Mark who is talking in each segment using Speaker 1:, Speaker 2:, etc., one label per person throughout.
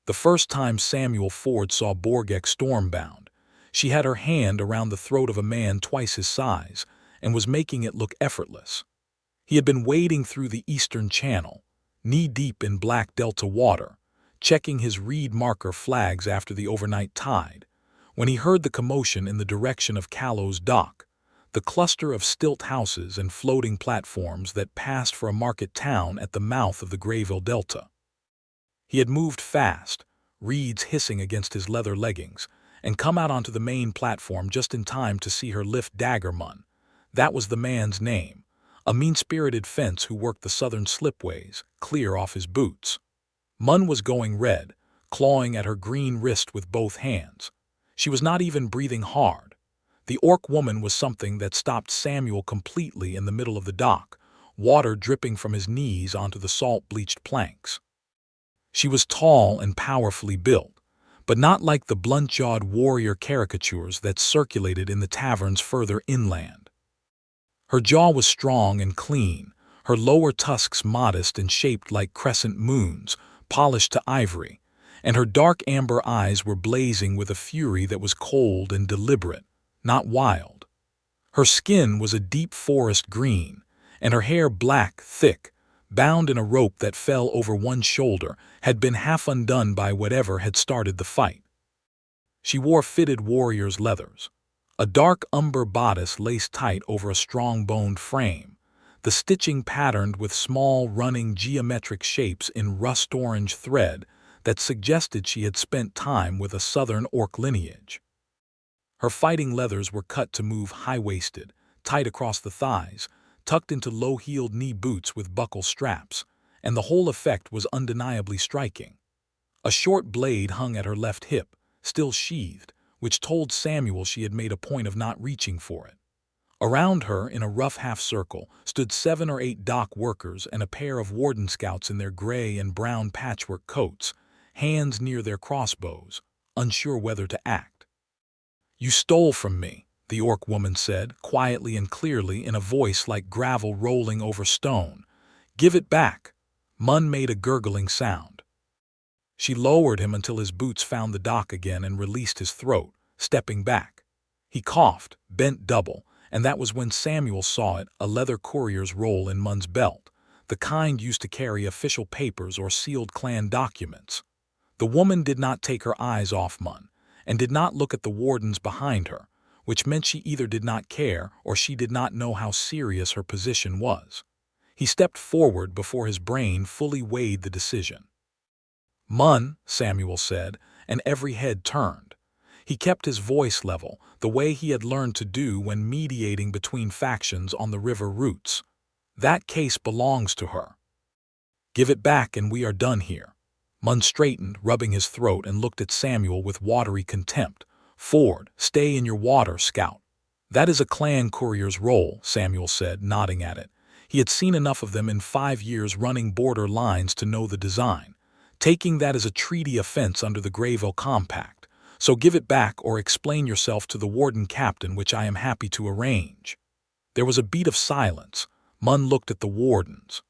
Speaker 1: The first time Samuel Ford saw Borgakh Stormbound, she had her hand around the throat of a man twice his size and was making it look effortless. He had been wading through the Eastern Channel, knee-deep in black delta water, checking his reed marker flags after the overnight tide, when he heard the commotion in the direction of Callow's Dock, the cluster of stilt houses and floating platforms that passed for a market town at the mouth of the Grayville Delta. He had moved fast, reeds hissing against his leather leggings, and come out onto the main platform just in time to see her lift Dagger Munn. That was the man's name, a mean-spirited fence who worked the southern slipways, clear off his boots. Munn was going red, clawing at her green wrist with both hands. She was not even breathing hard. The orc woman was something that stopped Samuel completely in the middle of the dock, water dripping from his knees onto the salt-bleached planks. She was tall and powerfully built, but not like the blunt-jawed warrior caricatures that circulated in the taverns further inland. Her jaw was strong and clean, her lower tusks modest and shaped like crescent moons, polished to ivory, and her dark amber eyes were blazing with a fury that was cold and deliberate, not wild. Her skin was a deep forest green, and her hair black, thick, bound in a rope that fell over one shoulder, had been half undone by whatever had started the fight. She wore fitted warrior's leathers, a dark umber bodice laced tight over a strong-boned frame, the stitching patterned with small running geometric shapes in rust-orange thread that suggested she had spent time with a southern orc lineage. Her fighting leathers were cut to move high-waisted, tight across the thighs, tucked into low-heeled knee boots with buckle straps, and the whole effect was undeniably striking. A short blade hung at her left hip, still sheathed, which told Samuel she had made a point of not reaching for it. Around her, in a rough half-circle, stood 7 or 8 dock workers and a pair of warden scouts in their gray and brown patchwork coats, hands near their crossbows, unsure whether to act. "You stole from me," the orc woman said, quietly and clearly in a voice like gravel rolling over stone. "Give it back." Munn made a gurgling sound. She lowered him until his boots found the dock again and released his throat, stepping back. He coughed, bent double, and that was when Samuel saw it, a leather courier's roll in Munn's belt, the kind used to carry official papers or sealed clan documents. The woman did not take her eyes off Munn, and did not look at the wardens behind her, which meant she either did not care or she did not know how serious her position was. He stepped forward before his brain fully weighed the decision. "Munn," Samuel said, and every head turned. He kept his voice level, the way he had learned to do when mediating between factions on the river routes. "That case belongs to her. Give it back and we are done here." Munn straightened, rubbing his throat, and looked at Samuel with watery contempt. "Ford, stay in your water, scout." "That is a clan courier's role," Samuel said, nodding at it. He had seen enough of them in 5 years running border lines to know the design. "Taking that is a treaty offense under the Grayville Compact, so give it back or explain yourself to the warden captain, which I am happy to arrange." There was a beat of silence. Munn looked at the wardens.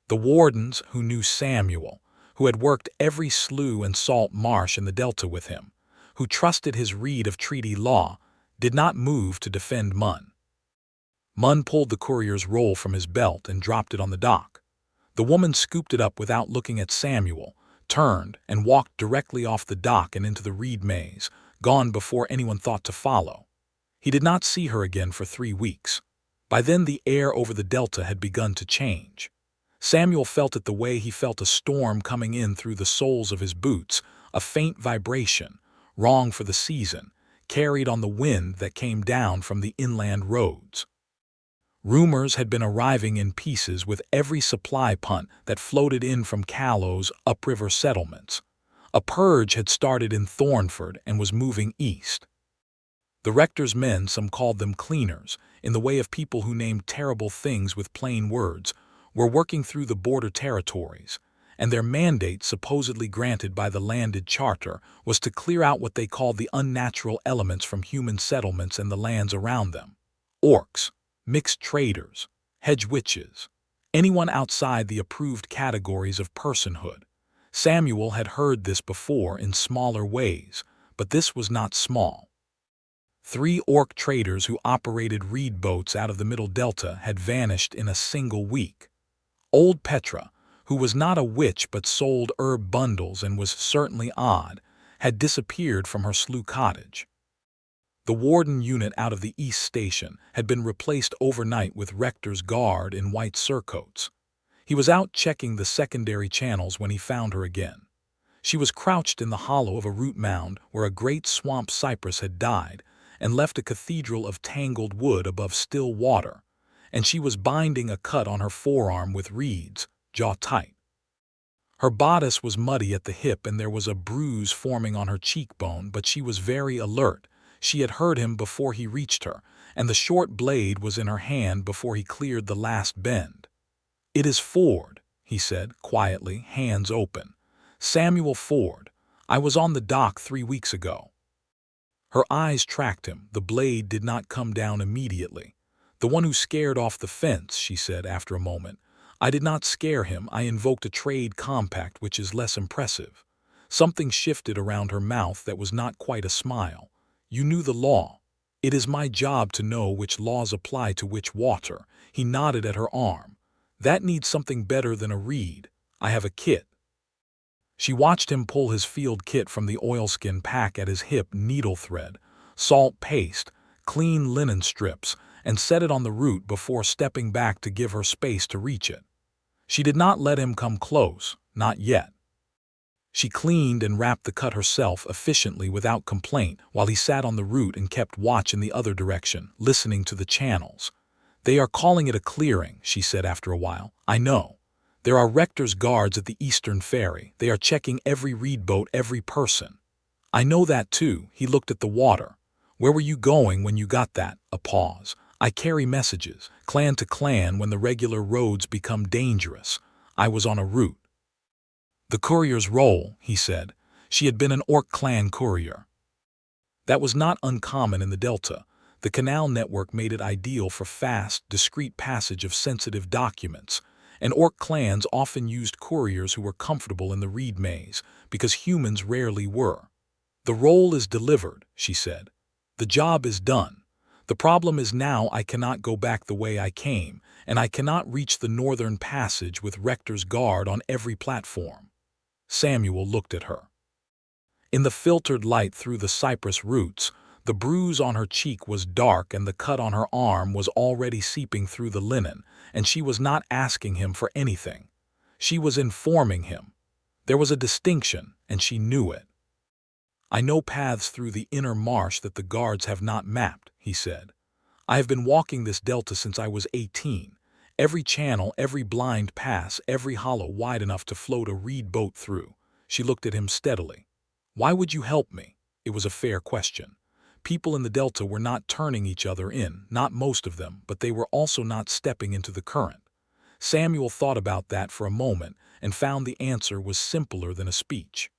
Speaker 1: The wardens, who knew Samuel, who had worked every slough and salt marsh in the Delta with him, who trusted his read of treaty law, did not move to defend Munn. Munn pulled the courier's roll from his belt and dropped it on the dock. The woman scooped it up without looking at Samuel, turned, and walked directly off the dock and into the reed maze, gone before anyone thought to follow. He did not see her again for 3 weeks. By then the air over the Delta had begun to change. Samuel felt it the way he felt a storm coming in through the soles of his boots, a faint vibration, wrong for the season, carried on the wind that came down from the inland roads. Rumors had been arriving in pieces with every supply punt that floated in from Callow's upriver settlements. A purge had started in Thornford and was moving east. The rector's men, some called them cleaners, in the way of people who named terrible things with plain words, were working through the border territories, and their mandate, supposedly granted by the landed charter, was to clear out what they called the unnatural elements from human settlements and the lands around them. Orcs, mixed traders, hedge witches, anyone outside the approved categories of personhood. Samuel had heard this before in smaller ways, but this was not small. 3 orc traders who operated reed boats out of the Middle Delta had vanished in a single week. Old Petra, who was not a witch but sold herb bundles and was certainly odd, had disappeared from her slough cottage. The warden unit out of the East Station had been replaced overnight with Rector's guard in white surcoats. He was out checking the secondary channels when he found her again. She was crouched in the hollow of a root mound where a great swamp cypress had died and left a cathedral of tangled wood above still water, and she was binding a cut on her forearm with reeds, jaw tight. Her bodice was muddy at the hip and there was a bruise forming on her cheekbone, but she was very alert. She had heard him before he reached her, and the short blade was in her hand before he cleared the last bend. "It is Ford," he said, quietly, hands open. "Samuel Ford. I was on the dock 3 weeks ago." Her eyes tracked him. The blade did not come down immediately. "The one who scared off the fence," she said after a moment. "I did not scare him. I invoked a trade compact which is less impressive." Something shifted around her mouth that was not quite a smile. "You knew the law." "It is my job to know which laws apply to which water." He nodded at her arm. "That needs something better than a reed. I have a kit." She watched him pull his field kit from the oilskin pack at his hip, needle thread, salt paste, clean linen strips, and set it on the root before stepping back to give her space to reach it. She did not let him come close, not yet. She cleaned and wrapped the cut herself efficiently without complaint while he sat on the root and kept watch in the other direction, listening to the channels. "They are calling it a clearing," she said after a while. "I know. There are Rector's guards at the Eastern Ferry. They are checking every reed boat, every person." "I know that too." He looked at the water. "Where were you going when you got that?" A pause. "I carry messages, clan to clan, when the regular roads become dangerous. I was on a route." "The courier's role," he said. She had been an orc clan courier. That was not uncommon in the Delta. The canal network made it ideal for fast, discreet passage of sensitive documents, and orc clans often used couriers who were comfortable in the reed maze, because humans rarely were. "The role is delivered," she said. "The job is done. The problem is now I cannot go back the way I came, and I cannot reach the northern passage with Rector's guard on every platform." Samuel looked at her. In the filtered light through the cypress roots, the bruise on her cheek was dark and the cut on her arm was already seeping through the linen, and she was not asking him for anything. She was informing him. There was a distinction, and she knew it. "I know paths through the inner marsh that the guards have not mapped," he said. "I have been walking this delta since I was 18. Every channel, every blind pass, every hollow wide enough to float a reed boat through." She looked at him steadily. "Why would you help me?" It was a fair question. People in the Delta were not turning each other in, not most of them, but they were also not stepping into the current. Samuel thought about that for a moment and found the answer was simpler than a speech.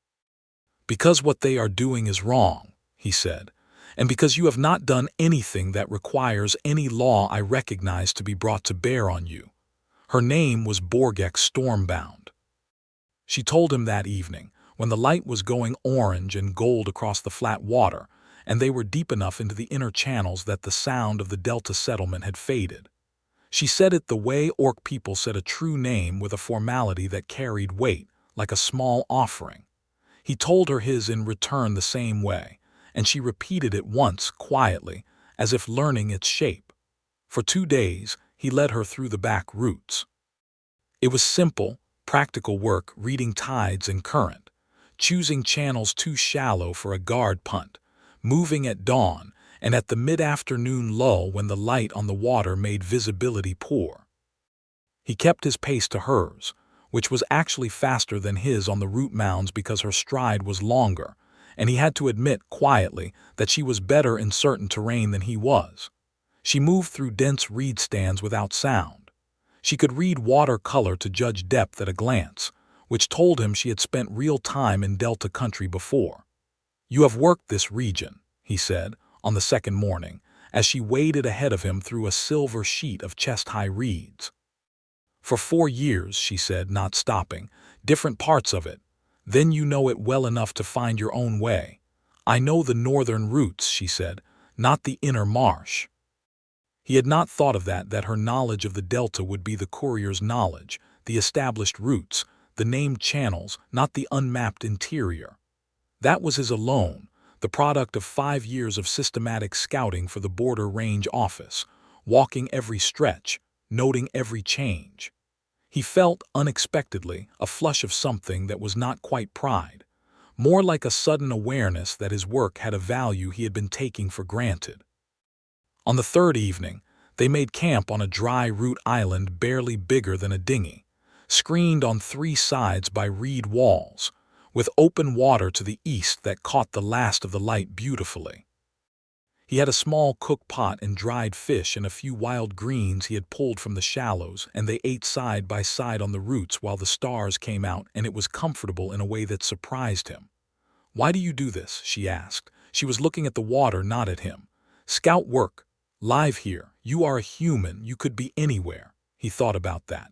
Speaker 1: "Because what they are doing is wrong," he said, "and because you have not done anything that requires any law I recognize to be brought to bear on you." Her name was Borgakh Stormbound. She told him that evening, when the light was going orange and gold across the flat water, and they were deep enough into the inner channels that the sound of the Delta settlement had faded. She said it the way orc people said a true name, with a formality that carried weight, like a small offering. He told her his in return the same way, and she repeated it once, quietly, as if learning its shape. For 2 days, he led her through the back routes. It was simple, practical work, reading tides and current, choosing channels too shallow for a guard punt, moving at dawn, and at the mid-afternoon lull when the light on the water made visibility poor. He kept his pace to hers, which was actually faster than his on the root mounds because her stride was longer, and he had to admit quietly that she was better in certain terrain than he was. She moved through dense reed stands without sound. She could read water color to judge depth at a glance, which told him she had spent real time in Delta country before. "You have worked this region," he said, on the second morning, as she waded ahead of him through a silver sheet of chest-high reeds. "For 4 years," she said, not stopping, "different parts of it. Then you know it well enough to find your own way. I know the northern routes, she said, not the inner marsh. He had not thought of that her knowledge of the delta would be the courier's knowledge, the established routes, the named channels, not the unmapped interior. That was his alone, the product of 5 years of systematic scouting for the Border Range Office, walking every stretch, noting every change. He felt, unexpectedly, a flush of something that was not quite pride, more like a sudden awareness that his work had a value he had been taking for granted. On the third evening, they made camp on a dry root island barely bigger than a dinghy, screened on 3 sides by reed walls, with open water to the east that caught the last of the light beautifully. He had a small cook pot and dried fish and a few wild greens he had pulled from the shallows, and they ate side by side on the roots while the stars came out, and it was comfortable in a way that surprised him. "Why do you do this?" she asked. She was looking at the water, not at him. "Scout work. Live here. You are a human. You could be anywhere." He thought about that.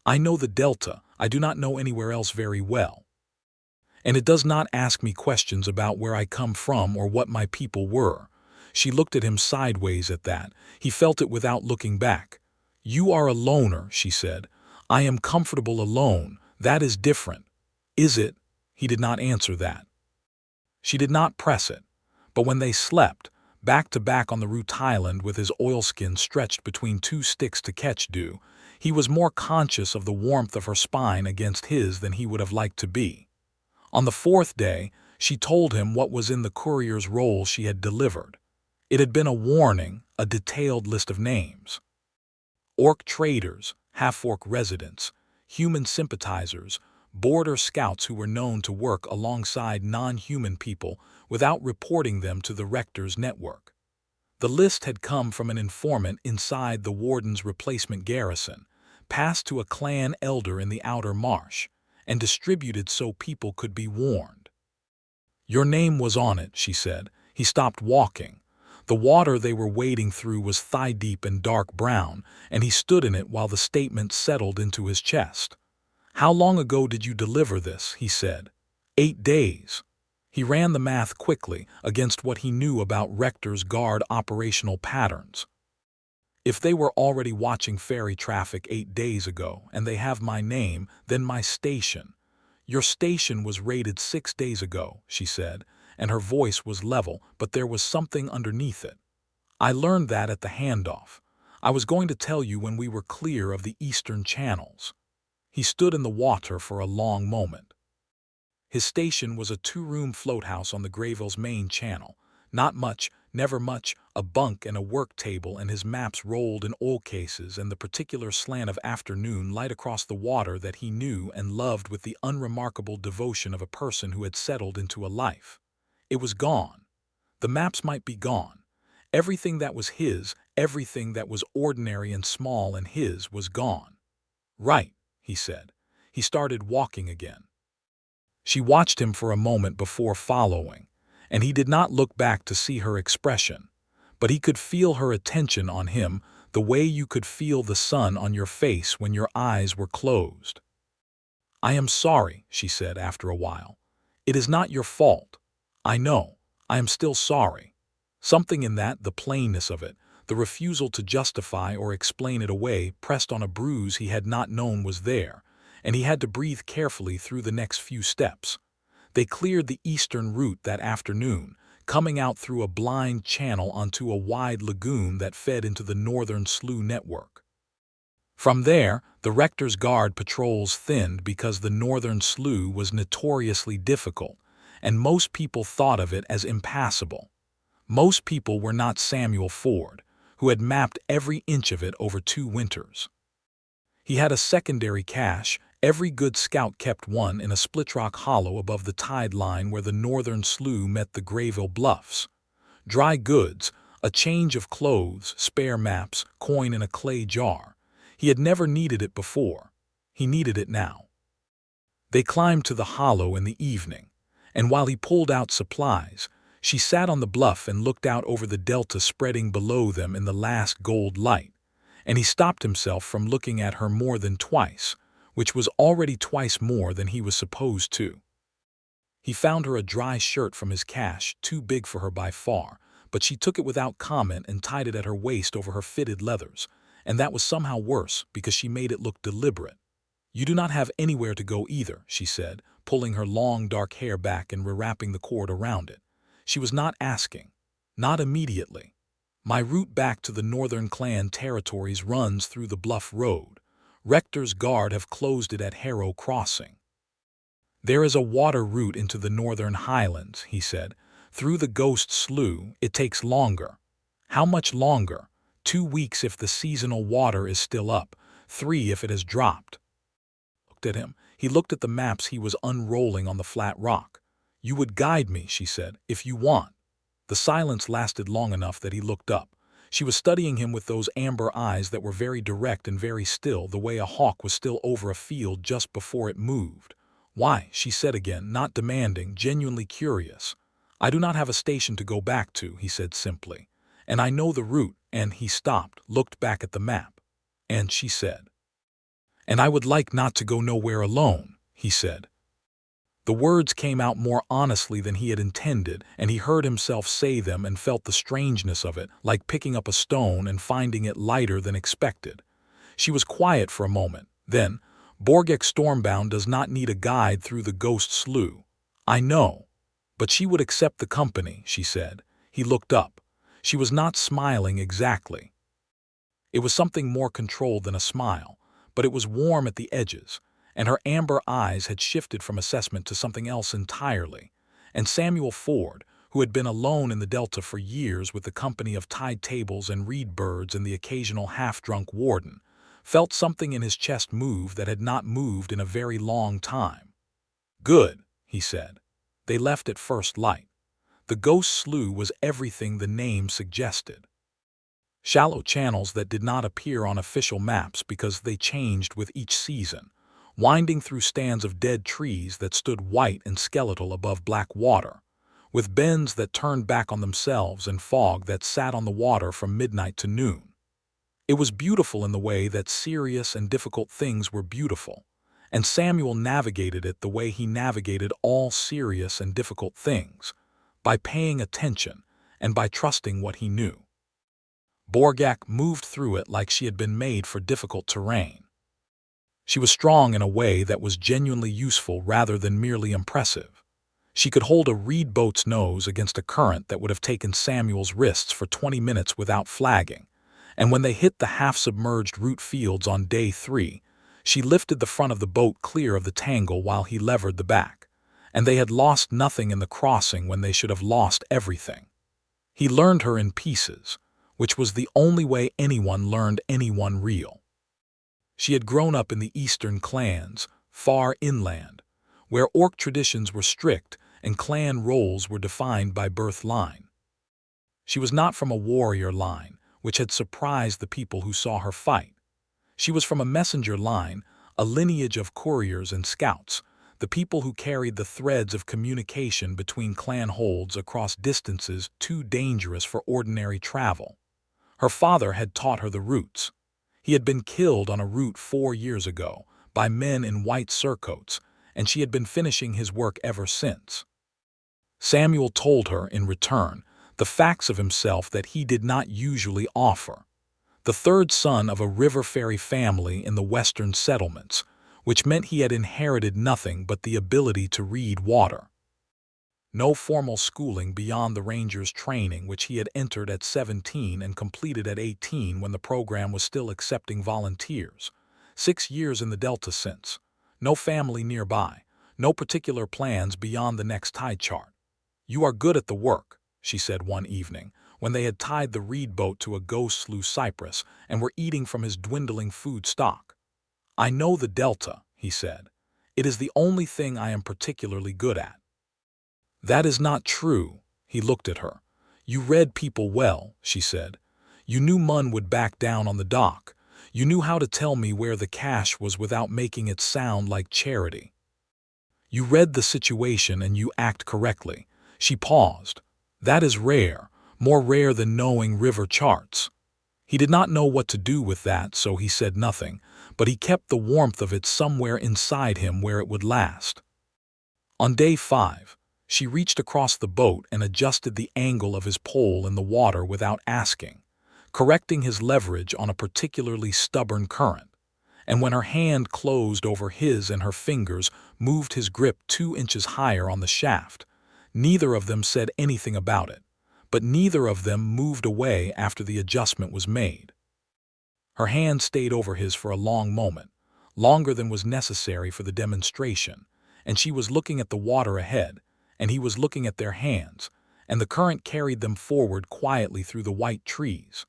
Speaker 1: "I know the Delta. I do not know anywhere else very well. And it does not ask me questions about where I come from or what my people were." She looked at him sideways at that. He felt it without looking back. "You are a loner," she said. "I am comfortable alone. That is different." "Is it?" He did not answer that. She did not press it. But when they slept, back to back on the root highland with his oilskin stretched between 2 sticks to catch dew, he was more conscious of the warmth of her spine against his than he would have liked to be. On the 4th day, she told him what was in the courier's roll she had delivered. It had been a warning, a detailed list of names. Orc traders, half-orc residents, human sympathizers, border scouts who were known to work alongside non-human people without reporting them to the rector's network. The list had come from an informant inside the warden's replacement garrison, passed to a clan elder in the outer marsh, and distributed so people could be warned. "Your name was on it," she said. He stopped walking. The water they were wading through was thigh-deep and dark brown, and he stood in it while the statement settled into his chest. "How long ago did you deliver this?" he said. 8 days. He ran the math quickly against what he knew about Rector's guard operational patterns. "If they were already watching ferry traffic 8 days ago, and they have my name, then my station." "Your station was raided 6 days ago," she said, and her voice was level, but there was something underneath it. "I learned that at the handoff. I was going to tell you when we were clear of the eastern channels." He stood in the water for a long moment. His station was a 2-room floathouse on the Greyville's main channel. Not much, never much, a bunk and a work table and his maps rolled in oil cases and the particular slant of afternoon light across the water that he knew and loved with the unremarkable devotion of a person who had settled into a life. It was gone. The maps might be gone. Everything that was his, everything that was ordinary and small and his, was gone. "Right," he said. He started walking again. She watched him for a moment before following, and he did not look back to see her expression, but he could feel her attention on him the way you could feel the sun on your face when your eyes were closed. "I am sorry," she said after a while. "It is not your fault. I know. I am still sorry." Something in that, the plainness of it, the refusal to justify or explain it away, pressed on a bruise he had not known was there, and he had to breathe carefully through the next few steps. They cleared the eastern route that afternoon, coming out through a blind channel onto a wide lagoon that fed into the northern slough network. From there, the Rector's guard patrols thinned because the northern slough was notoriously difficult, and most people thought of it as impassable. Most people were not Samuel Ford, who had mapped every inch of it over 2 winters. He had a secondary cache. Every good scout kept one in a split-rock hollow above the tide line where the northern slough met the Greyville bluffs. Dry goods, a change of clothes, spare maps, coin in a clay jar. He had never needed it before. He needed it now. They climbed to the hollow in the evening, and while he pulled out supplies, she sat on the bluff and looked out over the delta spreading below them in the last gold light, and he stopped himself from looking at her more than twice, which was already twice more than he was supposed to. He found her a dry shirt from his cache, too big for her by far, but she took it without comment and tied it at her waist over her fitted leathers, and that was somehow worse because she made it look deliberate. "You do not have anywhere to go either," she said, pulling her long dark hair back and rewrapping the cord around it. She was not asking. Not immediately. "My route back to the northern clan territories runs through the Bluff Road. Rector's Guard have closed it at Harrow Crossing." "There is a water route into the northern highlands," he said. "Through the Ghost Slough, it takes longer." "How much longer?" 2 weeks if the seasonal water is still up, 3 if it has dropped." Looked at him. He looked at the maps he was unrolling on the flat rock. "You would guide me," she said, "if you want." The silence lasted long enough that he looked up. She was studying him with those amber eyes that were very direct and very still, the way a hawk was still over a field just before it moved. "Why?" she said again, not demanding, genuinely curious. "I do not have a station to go back to," he said simply. "And I know the route," and he stopped, looked back at the map. And she said, "And I would like not to go nowhere alone," he said. The words came out more honestly than he had intended, and he heard himself say them and felt the strangeness of it, like picking up a stone and finding it lighter than expected. She was quiet for a moment. Then, "Borgakh Stormbound does not need a guide through the Ghost Slough." "I know." "But she would accept the company," she said. He looked up. She was not smiling exactly. It was something more controlled than a smile, but it was warm at the edges, and her amber eyes had shifted from assessment to something else entirely. And Samuel Ford, who had been alone in the Delta for years with the company of tide tables and reed birds and the occasional half-drunk warden, felt something in his chest move that had not moved in a very long time. "Good," he said. They left at first light. The Ghost Slough was everything the name suggested. Shallow channels that did not appear on official maps because they changed with each season, winding through stands of dead trees that stood white and skeletal above black water, with bends that turned back on themselves and fog that sat on the water from midnight to noon. It was beautiful in the way that serious and difficult things were beautiful, and Samuel navigated it the way he navigated all serious and difficult things, by paying attention and by trusting what he knew. Borgakh moved through it like she had been made for difficult terrain. She was strong in a way that was genuinely useful rather than merely impressive. She could hold a reed boat's nose against a current that would have taken Samuel's wrists for 20 minutes without flagging, and when they hit the half-submerged root fields on day 3, she lifted the front of the boat clear of the tangle while he levered the back, and they had lost nothing in the crossing when they should have lost everything. He learned her in pieces, which was the only way anyone learned anyone real. She had grown up in the eastern clans, far inland, where orc traditions were strict and clan roles were defined by birth line. She was not from a warrior line, which had surprised the people who saw her fight. She was from a messenger line, a lineage of couriers and scouts, the people who carried the threads of communication between clan holds across distances too dangerous for ordinary travel. Her father had taught her the routes. He had been killed on a route 4 years ago by men in white surcoats, and she had been finishing his work ever since. Samuel told her, in return, the facts of himself that he did not usually offer. The third son of a river ferry family in the western settlements, which meant he had inherited nothing but the ability to read water. No formal schooling beyond the ranger's training, which he had entered at 17 and completed at 18 when the program was still accepting volunteers. 6 years in the Delta since. No family nearby. No particular plans beyond the next tide chart. "You are good at the work," she said one evening, when they had tied the reed boat to a Ghost Slough cypress and were eating from his dwindling food stock. "I know the Delta," he said. "It is the only thing I am particularly good at." "That is not true." He looked at her. "You read people well," she said. "You knew Munn would back down on the dock. You knew how to tell me where the cash was without making it sound like charity. You read the situation and you act correctly." She paused. "That is rare, more rare than knowing river charts." He did not know what to do with that, so he said nothing, but he kept the warmth of it somewhere inside him where it would last. On day 5, She reached across the boat and adjusted the angle of his pole in the water without asking, correcting his leverage on a particularly stubborn current. And when her hand closed over his and her fingers moved his grip 2 inches higher on the shaft, neither of them said anything about it, but neither of them moved away after the adjustment was made. Her hand stayed over his for a long moment, longer than was necessary for the demonstration, and she was looking at the water ahead, and he was looking at their hands, and the current carried them forward quietly through the white trees.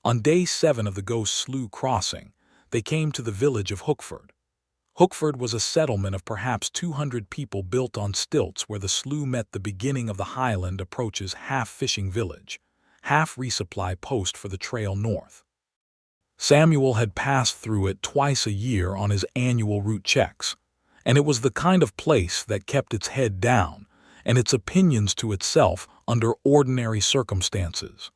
Speaker 1: On day 7 of the Ghost Slough crossing, they came to the village of Hookford. Hookford was a settlement of perhaps 200 people built on stilts where the slough met the beginning of the highland approaches, half fishing village, half resupply post for the trail north. Samuel had passed through it twice a year on his annual route checks, and it was the kind of place that kept its head down and its opinions to itself under ordinary circumstances.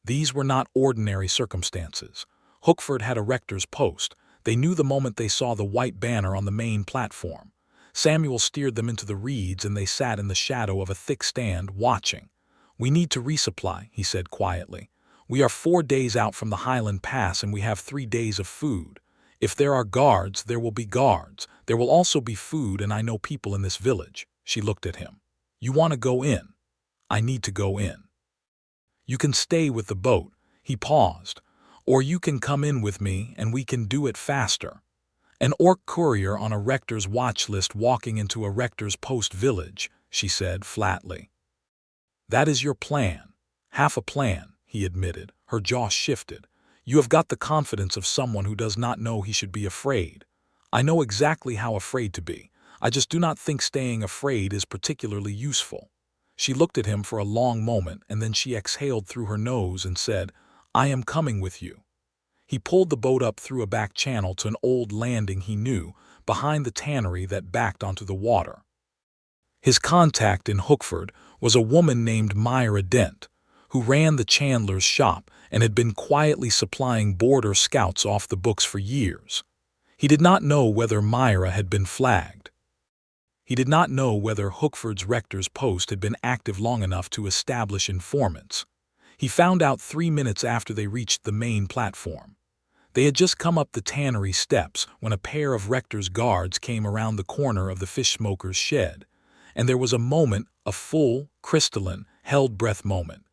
Speaker 1: These were not ordinary circumstances. Hookford had a rector's post. They knew the moment they saw the white banner on the main platform. Samuel steered them into the reeds and they sat in the shadow of a thick stand, watching. "We need to resupply," he said quietly. "We are 4 days out from the Highland Pass and we have 3 days of food. If there are guards, there will be guards. There will also be food, and I know people in this village." She looked at him. "You want to go in?" "I need to go in." "You can stay with the boat." He paused. "Or you can come in with me and we can do it faster." "An orc courier on a rector's watch list walking into a rector's post village," she said flatly. "That is your plan." "Half a plan," he admitted. Her jaw shifted. "You have got the confidence of someone who does not know he should be afraid." "I know exactly how afraid to be. I just do not think staying afraid is particularly useful." She looked at him for a long moment and then she exhaled through her nose and said, "I am coming with you." He pulled the boat up through a back channel to an old landing he knew, behind the tannery that backed onto the water. His contact in Hookford was a woman named Myra Dent, who ran the chandler's shop and had been quietly supplying border scouts off the books for years. He did not know whether Myra had been flagged. He did not know whether Hookford's rector's post had been active long enough to establish informants. He found out 3 minutes after they reached the main platform. They had just come up the tannery steps when a pair of rector's guards came around the corner of the fish smoker's shed, and there was a moment, a full, crystalline, held-breath moment,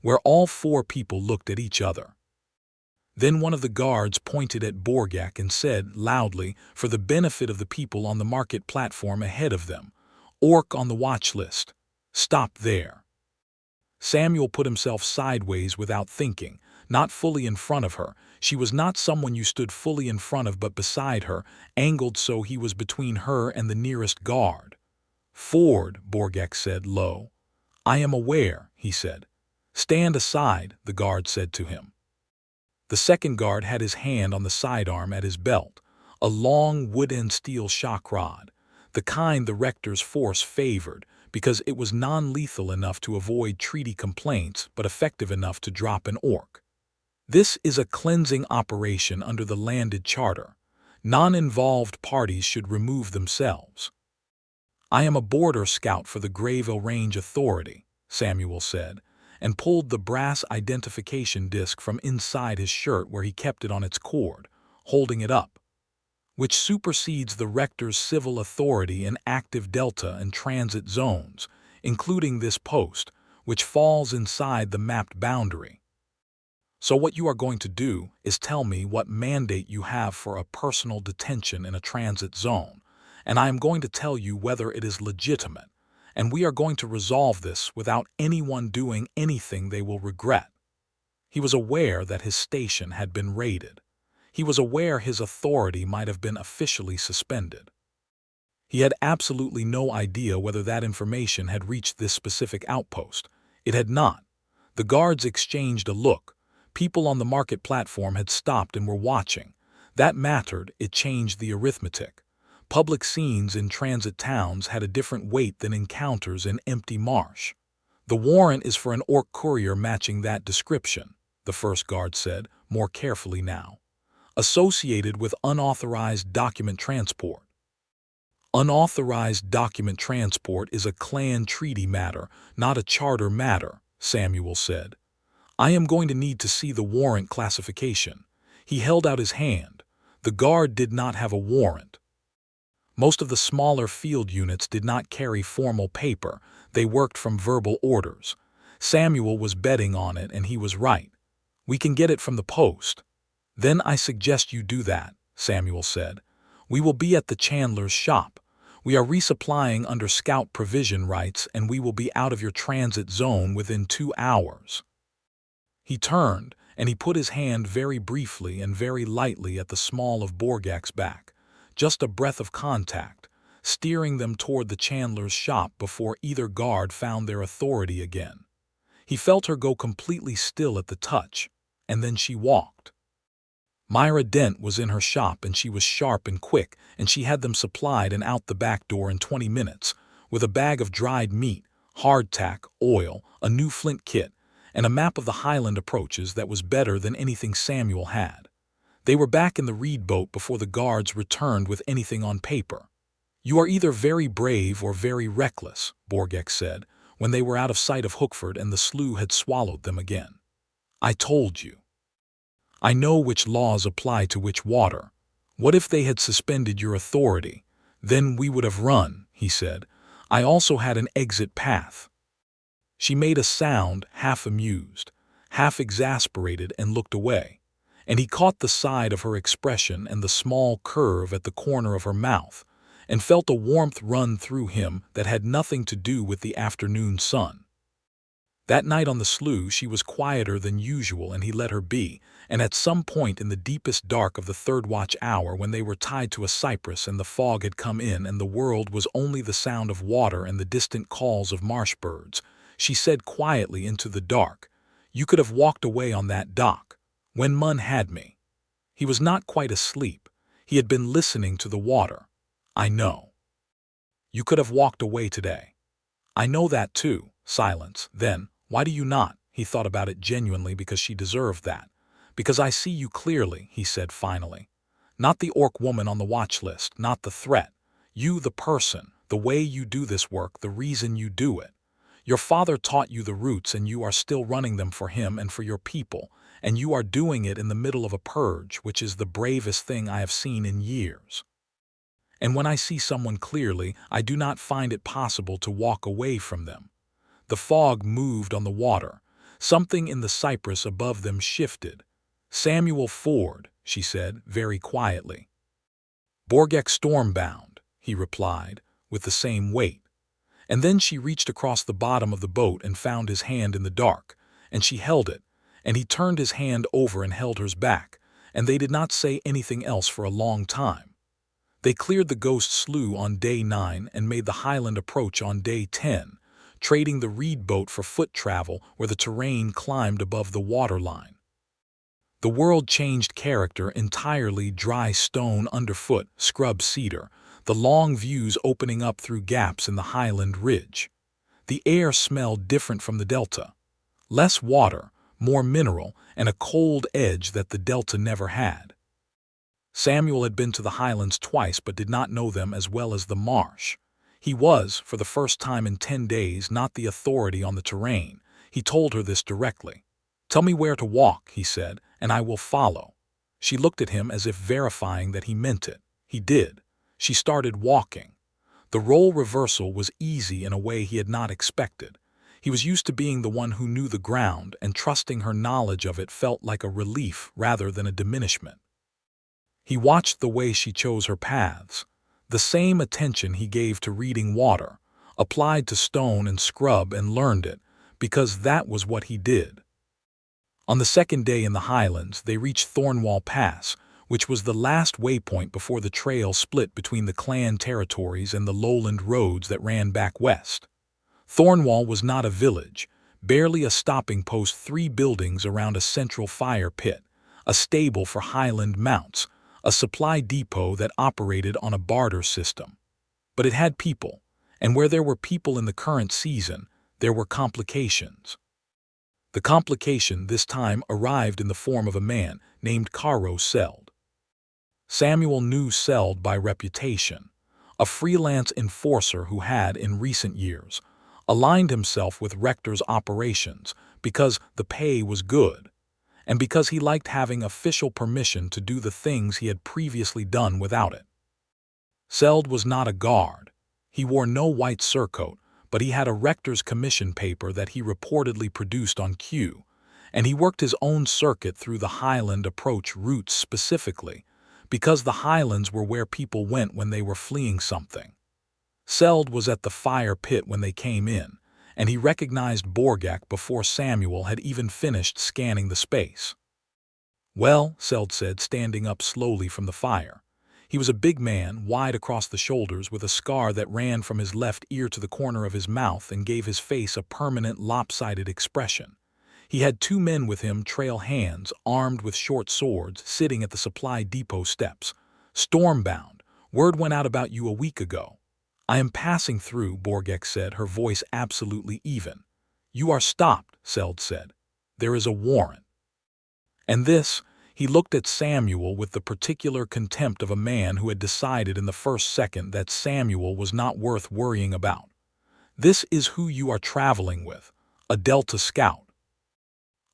Speaker 1: where all 4 people looked at each other. Then one of the guards pointed at Borgakh and said, loudly, for the benefit of the people on the market platform ahead of them, "Orc on the watch list. Stop there." Samuel put himself sideways without thinking, not fully in front of her. She was not someone you stood fully in front of but beside her, angled so he was between her and the nearest guard. "Ford," Borgakh said low. "I am aware," he said. "Stand aside," the guard said to him. The second guard had his hand on the sidearm at his belt, a long wood-end steel shock rod, the kind the rector's force favored, because it was non-lethal enough to avoid treaty complaints but effective enough to drop an orc. This is a cleansing operation under the landed charter. Non-involved parties should remove themselves. "I am a border scout for the Grayville Range Authority," Samuel said, and pulled the brass identification disc from inside his shirt where he kept it on its cord, holding it up. "Which supersedes the rector's civil authority in active delta and transit zones, including this post, which falls inside the mapped boundary. So what you are going to do is tell me what mandate you have for a personal detention in a transit zone, and I am going to tell you whether it is legitimate, and we are going to resolve this without anyone doing anything they will regret." He was aware that his station had been raided. He was aware his authority might have been officially suspended. He had absolutely no idea whether that information had reached this specific outpost. It had not. The guards exchanged a look. People on the market platform had stopped and were watching. That mattered. It changed the arithmetic. Public scenes in transit towns had a different weight than encounters in empty marsh. "The warrant is for an orc courier matching that description," the first guard said, more carefully now. "Associated with unauthorized document transport." Unauthorized document transport is a clan treaty matter, not a charter matter, Samuel said. I am going to need to see the warrant classification. He held out his hand. The guard did not have a warrant. Most of the smaller field units did not carry formal paper. They worked from verbal orders. Samuel was betting on it, and he was right. We can get it from the post. Then I suggest you do that, Samuel said. We will be at the chandler's shop. We are resupplying under scout provision rights, and we will be out of your transit zone within 2 hours. He turned, and he put his hand very briefly and very lightly at the small of Borgakh's back, just a breath of contact, steering them toward the chandler's shop before either guard found their authority again. He felt her go completely still at the touch, and then she walked. Myra Dent was in her shop, and she was sharp and quick, and she had them supplied and out the back door in 20 minutes, with a bag of dried meat, hardtack, oil, a new flint kit, and a map of the highland approaches that was better than anything Samuel had. They were back in the reed boat before the guards returned with anything on paper. You are either very brave or very reckless, Borgakh said, when they were out of sight of Hookford and the slough had swallowed them again. I told you. I know which laws apply to which water. What if they had suspended your authority? Then we would have run, he said. I also had an exit path. She made a sound, half amused, half exasperated, and looked away, and he caught the side of her expression and the small curve at the corner of her mouth, and felt a warmth run through him that had nothing to do with the afternoon sun. That night on the slough she was quieter than usual, and he let her be, and at some point in the deepest dark of the third watch hour, when they were tied to a cypress and the fog had come in and the world was only the sound of water and the distant calls of marsh birds, she said quietly into the dark, "You could have walked away on that dock, when Munn had me." He was not quite asleep. He had been listening to the water. I know. You could have walked away today. I know that too. Silence. Then, why do you not? He thought about it genuinely, because she deserved that. Because I see you clearly, he said finally. Not the orc woman on the watch list, not the threat. You, the person, the way you do this work, the reason you do it. Your father taught you the routes, and you are still running them for him and for your people, and you are doing it in the middle of a purge, which is the bravest thing I have seen in years. And when I see someone clearly, I do not find it possible to walk away from them. The fog moved on the water. Something in the cypress above them shifted. Samuel Ford, she said, very quietly. Borgakh Stormbound, he replied, with the same weight. And then she reached across the bottom of the boat and found his hand in the dark, and she held it, and he turned his hand over and held hers back, and they did not say anything else for a long time. They cleared the Ghost Slough on day 9 and made the Highland approach on day 10, trading the reed boat for foot travel where the terrain climbed above the waterline. The world changed character entirely: dry stone underfoot, scrub cedar, the long views opening up through gaps in the highland ridge. The air smelled different from the delta. Less water, more mineral, and a cold edge that the delta never had. Samuel had been to the highlands twice but did not know them as well as the marsh. He was, for the first time in 10 days, not the authority on the terrain. He told her this directly. "Tell me where to walk," he said, "and I will follow." She looked at him as if verifying that he meant it. He did. She started walking. The role reversal was easy in a way he had not expected. He was used to being the one who knew the ground, and trusting her knowledge of it felt like a relief rather than a diminishment. He watched the way she chose her paths. The same attention he gave to reading water, applied to stone and scrub, and learned it, because that was what he did. On the second day in the highlands, they reached Thornwall Pass, which was the last waypoint before the trail split between the clan territories and the lowland roads that ran back west. Thornwall was not a village, barely a stopping post: 3 buildings around a central fire pit, a stable for highland mounts, a supply depot that operated on a barter system. But it had people, and where there were people in the current season, there were complications. The complication this time arrived in the form of a man named Caro Seld. Samuel knew Seld by reputation. a freelance enforcer who had, in recent years, aligned himself with Rector's operations because the pay was good, and because he liked having official permission to do the things he had previously done without it. Seld was not a guard. He wore no white surcoat, but he had a Rector's commission paper that he reportedly produced on cue, and he worked his own circuit through the Highland approach routes specifically, because the Highlands were where people went when they were fleeing something. Seld was at the fire pit when they came in, and he recognized Borgakh before Samuel had even finished scanning the space. "Well," Seld said, standing up slowly from the fire. He was a big man, wide across the shoulders, with a scar that ran from his left ear to the corner of his mouth and gave his face a permanent lopsided expression. He had 2 men with him, trail hands, armed with short swords, sitting at the supply depot steps. "Stormbound, word went out about you a week ago." "I am passing through," Borgakh said, her voice absolutely even. "You are stopped," Seld said. "There is a warrant." And this, he looked at Samuel with the particular contempt of a man who had decided in the first second that Samuel was not worth worrying about. "This is who you are traveling with, a Delta scout."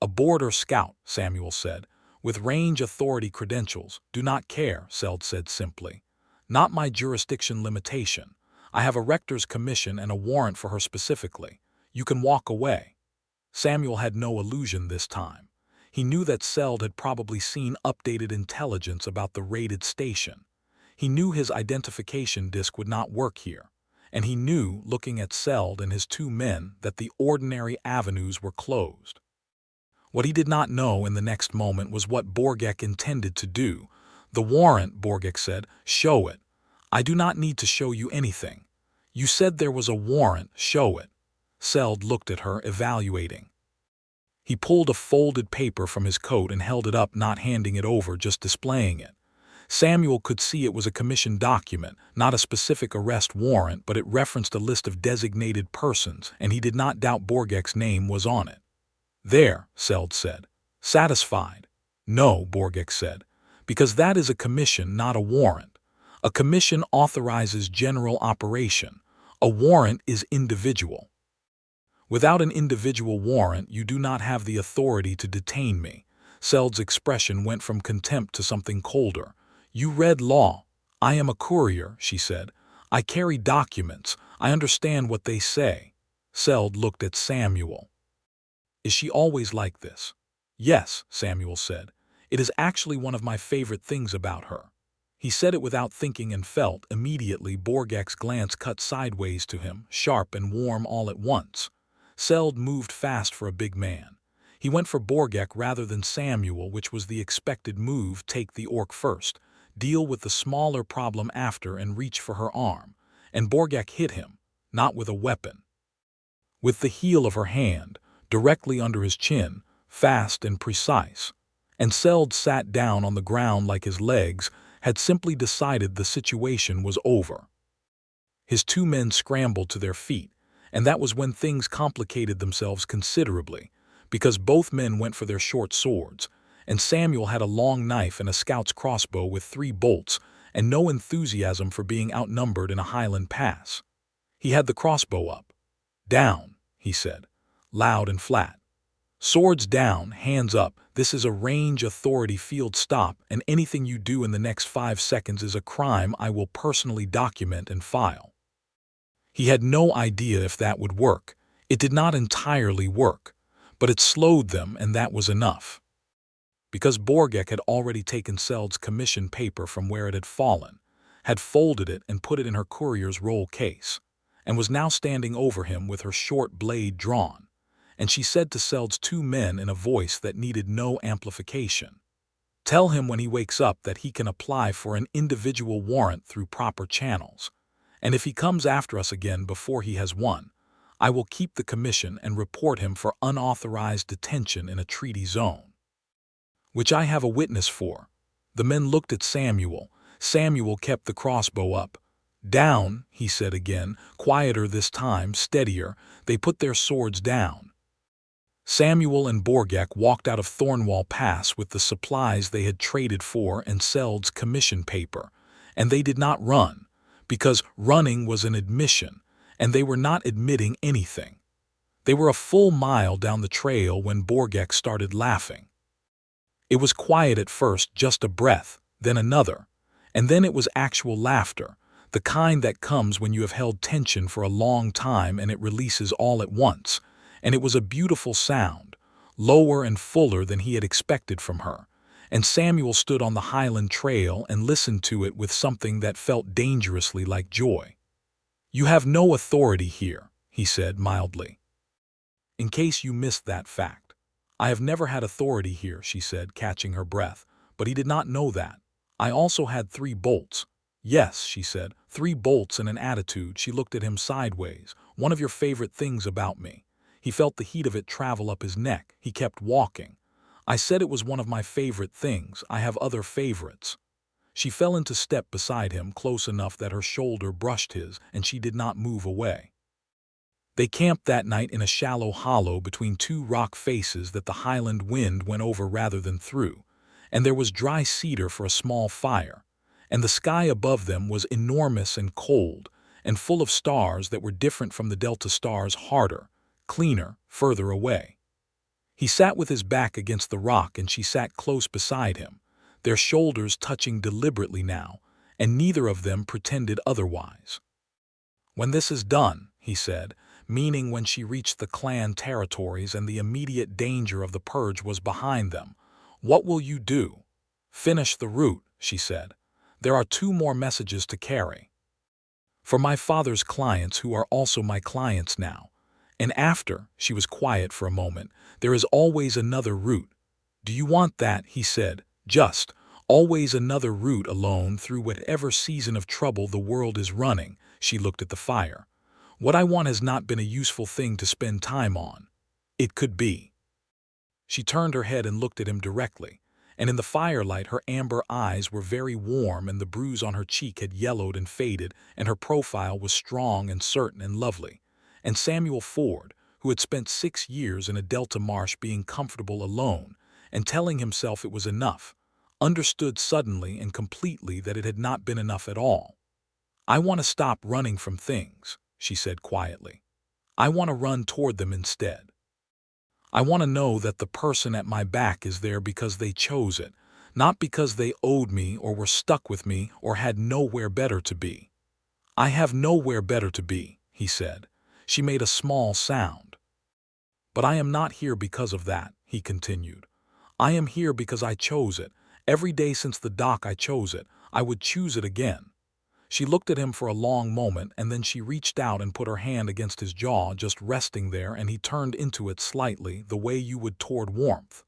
Speaker 1: "A border scout," Samuel said, "with range authority credentials. Do not care," Seld said simply. "Not my jurisdiction limitation. I have a Rector's commission and a warrant for her specifically. You can walk away." Samuel had no illusion this time. He knew that Seld had probably seen updated intelligence about the raided station. He knew his identification disc would not work here, and he knew, looking at Seld and his 2 men, that the ordinary avenues were closed. What he did not know in the next moment was what Borgakh intended to do. "The warrant," Borgakh said. "Show it." "I do not need to show you anything." "You said there was a warrant. Show it." Seld looked at her, evaluating. He pulled a folded paper from his coat and held it up, not handing it over, just displaying it. Samuel could see it was a commission document, not a specific arrest warrant, but it referenced a list of designated persons, and he did not doubt Borgakh's name was on it. "There," Seld said. "Satisfied?" "No," Borgakh said, "because that is a commission, not a warrant. A commission authorizes general operation. A warrant is individual. Without an individual warrant, you do not have the authority to detain me." Seld's expression went from contempt to something colder. "You read law." "I am a courier," she said. "I carry documents. I understand what they say." Seld looked at Samuel. "Is she always like this?" "Yes," Samuel said. "It is actually one of my favorite things about her." He said it without thinking and felt, immediately, Borgakh's glance cut sideways to him, sharp and warm all at once. Seld moved fast for a big man. He went for Borgakh rather than Samuel, which was the expected move. Take the orc first, deal with the smaller problem after, and reach for her arm. And Borgakh hit him, not with a weapon. With the heel of her hand, directly under his chin, fast and precise. And Seld sat down on the ground like his legs had simply decided the situation was over. His 2 men scrambled to their feet, and that was when things complicated themselves considerably, because both men went for their short swords, and Samuel had a long knife and a scout's crossbow with 3 bolts, and no enthusiasm for being outnumbered in a Highland pass. He had the crossbow up. "Down," he said, loud and flat. "Swords down, hands up. This is a range authority field stop, and anything you do in the next 5 seconds is a crime I will personally document and file." He had no idea if that would work. It did not entirely work, but it slowed them, and that was enough. Because Borgakh had already taken Seld's commission paper from where it had fallen, had folded it and put it in her courier's roll case, and was now standing over him with her short blade drawn, and she said to Seld's 2 men in a voice that needed no amplification, "Tell him when he wakes up that he can apply for an individual warrant through proper channels. And if he comes after us again before he has one, I will keep the commission and report him for unauthorized detention in a treaty zone. Which I have a witness for." The men looked at Samuel. Samuel kept the crossbow up. "Down," he said again, quieter this time, steadier. They put their swords down. Samuel and Borgakh walked out of Thornwall Pass with the supplies they had traded for and Seld's commission paper, and they did not run, because running was an admission, and they were not admitting anything. They were a full mile down the trail when Borgakh started laughing. It was quiet at first, just a breath, then another, and then it was actual laughter, the kind that comes when you have held tension for a long time and it releases all at once, and it was a beautiful sound, lower and fuller than he had expected from her, and Samuel stood on the highland trail and listened to it with something that felt dangerously like joy. "You have no authority here," he said mildly. "In case you missed that fact. I have never had authority here," she said, catching her breath, but he did not know that. "I also had 3 bolts. "Yes," she said, 3 bolts and an attitude." She looked at him sideways. "One of your favorite things about me." He felt the heat of it travel up his neck. He kept walking. "I said it was one of my favorite things. I have other favorites." She fell into step beside him, close enough that her shoulder brushed his, and she did not move away. They camped that night in a shallow hollow between 2 rock faces that the highland wind went over rather than through, and there was dry cedar for a small fire, and the sky above them was enormous and cold, and full of stars that were different from the delta stars, harder, cleaner, further away. He sat with his back against the rock and she sat close beside him, their shoulders touching deliberately now, and neither of them pretended otherwise. "When this is done," he said, meaning when she reached the clan territories and the immediate danger of the purge was behind them, "what will you do?" "Finish the route," she said. "There are 2 more messages to carry. For my father's clients who are also my clients now. And after," she was quiet for a moment, "there is always another route." "Do you want that?" he said. "Just, always another route alone through whatever season of trouble the world is running." She looked at the fire. "What I want has not been a useful thing to spend time on. It could be." She turned her head and looked at him directly, and in the firelight her amber eyes were very warm and the bruise on her cheek had yellowed and faded, and her profile was strong and certain and lovely. And Samuel Ford, who had spent 6 years in a delta marsh being comfortable alone and telling himself it was enough, understood suddenly and completely that it had not been enough at all. "I want to stop running from things," she said quietly. "I want to run toward them instead. I want to know that the person at my back is there because they chose it, not because they owed me or were stuck with me or had nowhere better to be." "I have nowhere better to be," he said. She made a small sound. "But I am not here because of that," he continued. "I am here because I chose it. Every day since the dock I chose it. I would choose it again." She looked at him for a long moment, and then she reached out and put her hand against his jaw, just resting there, and he turned into it slightly, the way you would toward warmth.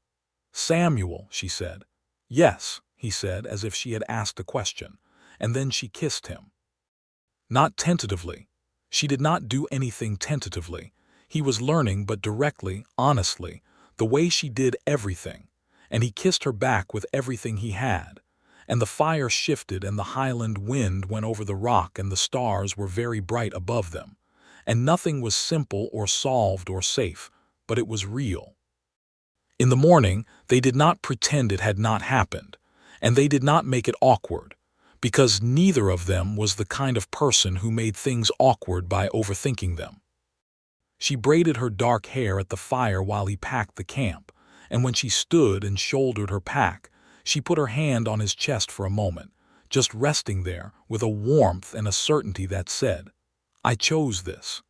Speaker 1: "Samuel," she said. "Yes," he said, as if she had asked a question, and then she kissed him. Not tentatively. She did not do anything tentatively. He was learning, but directly, honestly, the way she did everything, and he kissed her back with everything he had. And the fire shifted and the highland wind went over the rock and the stars were very bright above them. And nothing was simple or solved or safe, but it was real. In the morning, they did not pretend it had not happened, and they did not make it awkward, because neither of them was the kind of person who made things awkward by overthinking them. She braided her dark hair at the fire while he packed the camp, and when she stood and shouldered her pack, she put her hand on his chest for a moment, just resting there with a warmth and a certainty that said, "I chose this."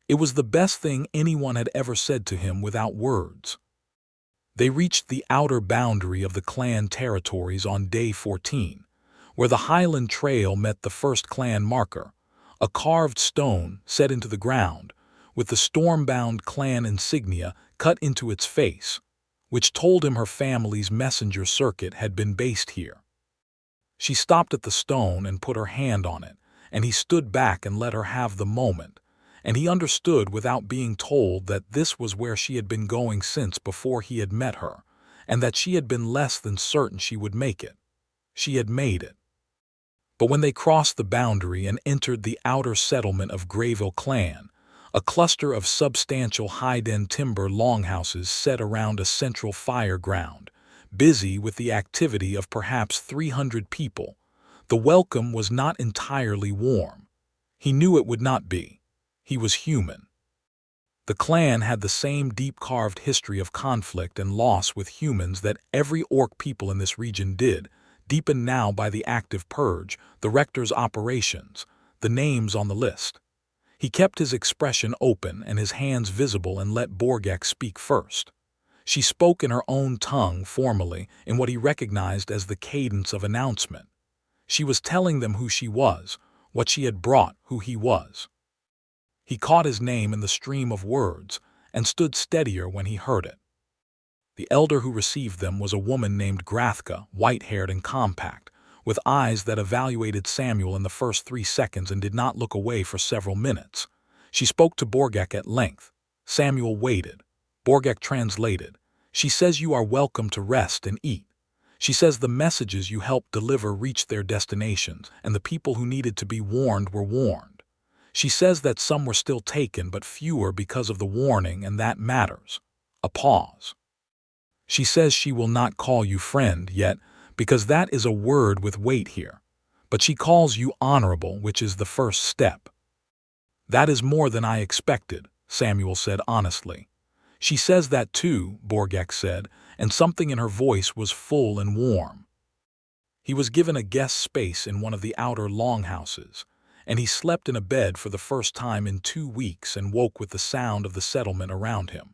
Speaker 1: It was the best thing anyone had ever said to him without words. They reached the outer boundary of the clan territories on day 14, where the Highland Trail met the first clan marker, a carved stone set into the ground, with the Stormbound clan insignia cut into its face, which told him her family's messenger circuit had been based here. She stopped at the stone and put her hand on it, and he stood back and let her have the moment, and he understood without being told that this was where she had been going since before he had met her, and that she had been less than certain she would make it. She had made it. But when they crossed the boundary and entered the outer settlement of Grayville Clan, a cluster of substantial high-end timber longhouses set around a central fire ground, busy with the activity of perhaps 300 people, The welcome was not entirely warm. He knew it would not be. He was human. The clan had the same deep-carved history of conflict and loss with humans that every orc people in this region did, deepened now by the active purge, the rector's operations, the names on the list. He kept his expression open and his hands visible and let Borgakh speak first. She spoke in her own tongue formally, in what he recognized as the cadence of announcement. She was telling them who she was, what she had brought, who he was. He caught his name in the stream of words and stood steadier when he heard it. The elder who received them was a woman named Grathka, white-haired and compact, with eyes that evaluated Samuel in the first 3 seconds and did not look away for several minutes. She spoke to Borgakh at length. Samuel waited. Borgakh translated. She says you are welcome to rest and eat. She says the messages you helped deliver reached their destinations, and the people who needed to be warned were warned. She says that some were still taken, but fewer because of the warning, and that matters. A pause. She says she will not call you friend yet, because that is a word with weight here. But she calls you honorable, which is the first step. That is more than I expected, Samuel said honestly. She says that too, Borgakh said, and something in her voice was full and warm. He was given a guest space in one of the outer longhouses, and he slept in a bed for the first time in 2 weeks and woke with the sound of the settlement around him.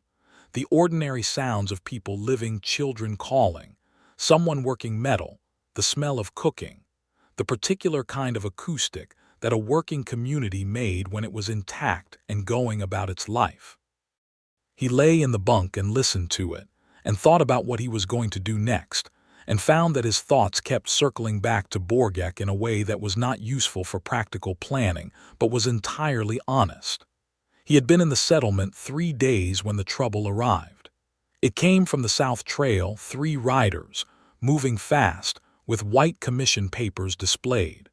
Speaker 1: The ordinary sounds of people living, children calling, someone working metal, the smell of cooking, the particular kind of acoustic that a working community made when it was intact and going about its life. He lay in the bunk and listened to it, and thought about what he was going to do next, and found that his thoughts kept circling back to Borgakh in a way that was not useful for practical planning, but was entirely honest. He had been in the settlement 3 days when the trouble arrived. It came from the South Trail, 3 riders, moving fast, with white commission papers displayed.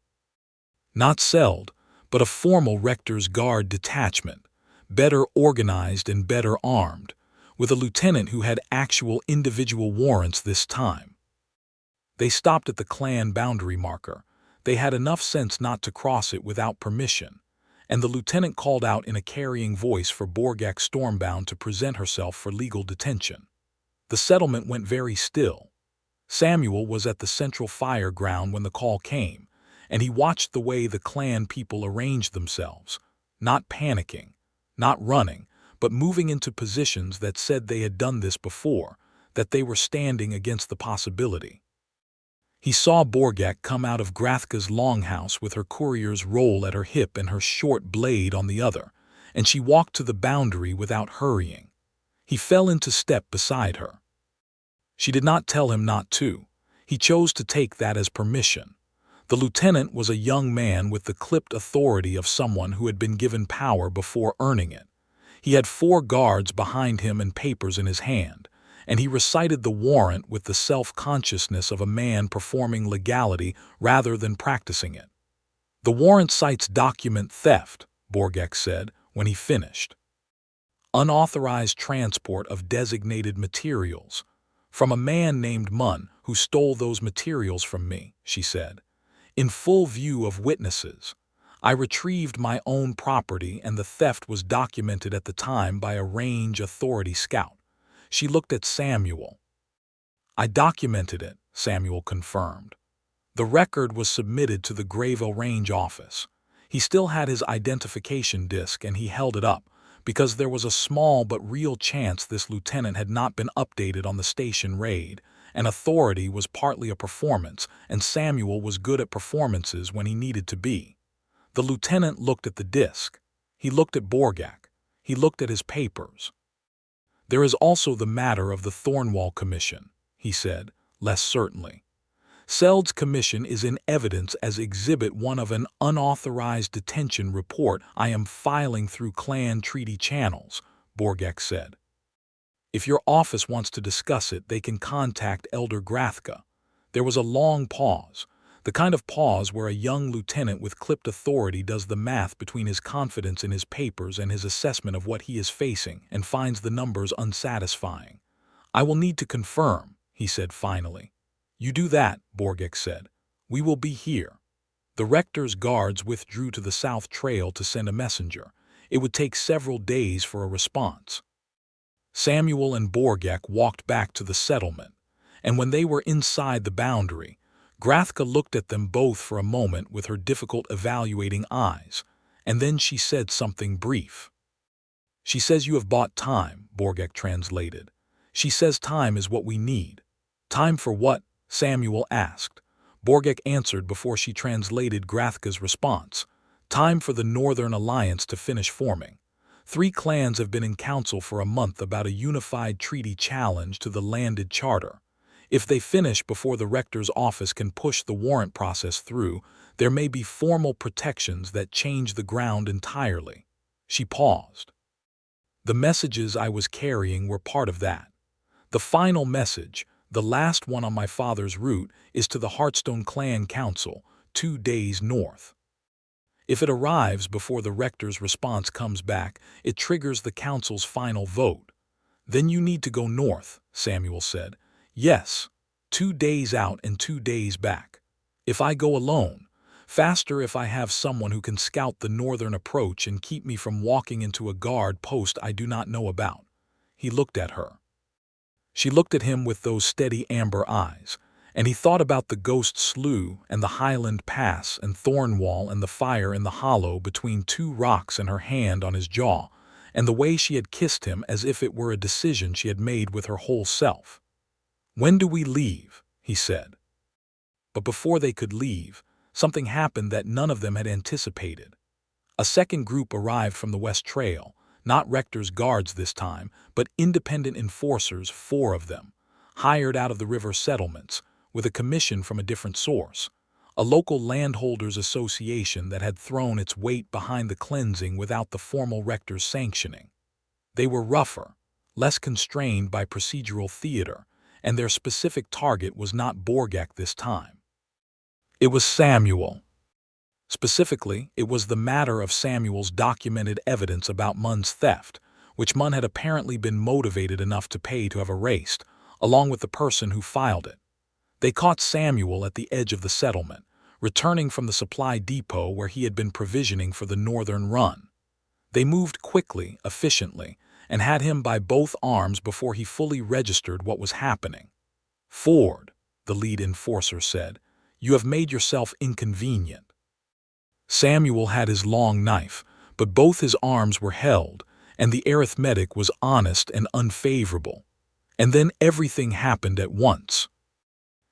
Speaker 1: Not Seld, but a formal rector's guard detachment, better organized and better armed, with a lieutenant who had actual individual warrants this time. They stopped at the clan boundary marker. They had enough sense not to cross it without permission, and the lieutenant called out in a carrying voice for Borgakh Stormbound to present herself for legal detention. The settlement went very still. Samuel was at the central fire ground when the call came, and he watched the way the clan people arranged themselves, not panicking, not running, but moving into positions that said they had done this before, that they were standing against the possibility. He saw Borgakh come out of Grathka's longhouse with her courier's roll at her hip and her short blade on the other, and she walked to the boundary without hurrying. He fell into step beside her. She did not tell him not to. He chose to take that as permission. The lieutenant was a young man with the clipped authority of someone who had been given power before earning it. He had 4 guards behind him and papers in his hand, and he recited the warrant with the self-consciousness of a man performing legality rather than practicing it. The warrant cites document theft, Borgakh said when he finished. Unauthorized transport of designated materials. From a man named Munn who stole those materials from me, she said. In full view of witnesses. I retrieved my own property and the theft was documented at the time by a range authority scout. She looked at Samuel. I documented it, Samuel confirmed. The record was submitted to the Grayville Range office. He still had his identification disc and he held it up, because there was a small but real chance this lieutenant had not been updated on the station raid, and authority was partly a performance, and Samuel was good at performances when he needed to be. The lieutenant looked at the disc. He looked at Borgakh. He looked at his papers. There is also the matter of the Thornwall Commission, he said, less certainly. Seld's commission is in evidence as Exhibit 1 of an unauthorized detention report I am filing through clan treaty channels, Borgakh said. If your office wants to discuss it, they can contact Elder Grathka. There was a long pause, the kind of pause where a young lieutenant with clipped authority does the math between his confidence in his papers and his assessment of what he is facing and finds the numbers unsatisfying. I will need to confirm, he said finally. You do that, Borgakh said. We will be here. The rector's guards withdrew to the south trail to send a messenger. It would take several days for a response. Samuel and Borgakh walked back to the settlement, and when they were inside the boundary, Grathka looked at them both for a moment with her difficult evaluating eyes, and then she said something brief. "She says you have bought time," Borgakh translated. "She says time is what we need." "Time for what?" Samuel asked. Borgakh answered before she translated Grathka's response. "Time for the Northern Alliance to finish forming. 3 clans have been in council for a month about a unified treaty challenge to the landed charter. If they finish before the rector's office can push the warrant process through, there may be formal protections that change the ground entirely." She paused. "The messages I was carrying were part of that. The final message, the last one on my father's route, is to the Heartstone Clan Council, 2 days north. If it arrives before the rector's response comes back, it triggers the council's final vote. Then you need to go north," Samuel said. "Yes, 2 days out and 2 days back. If I go alone, faster if I have someone who can scout the northern approach and keep me from walking into a guard post I do not know about." He looked at her. She looked at him with those steady amber eyes, and he thought about the Ghost Slough and the Highland Pass and Thornwall and the fire in the hollow between 2 rocks and her hand on his jaw, and the way she had kissed him as if it were a decision she had made with her whole self. "When do we leave?" he said. But before they could leave, something happened that none of them had anticipated. A second group arrived from the West Trail, not Rector's guards this time, but independent enforcers, 4 of them, hired out of the river settlements, with a commission from a different source, a local landholders association that had thrown its weight behind the cleansing without the formal rector's sanctioning. They were rougher, less constrained by procedural theater, and their specific target was not Borgakh this time. It was Samuel. Specifically, it was the matter of Samuel's documented evidence about Munn's theft, which Munn had apparently been motivated enough to pay to have erased, along with the person who filed it. They caught Samuel at the edge of the settlement, returning from the supply depot where he had been provisioning for the northern run. They moved quickly, efficiently, and had him by both arms before he fully registered what was happening. "Ford," the lead enforcer said, "you have made yourself inconvenient." Samuel had his long knife, but both his arms were held, and the arithmetic was honest and unfavorable. And then everything happened at once.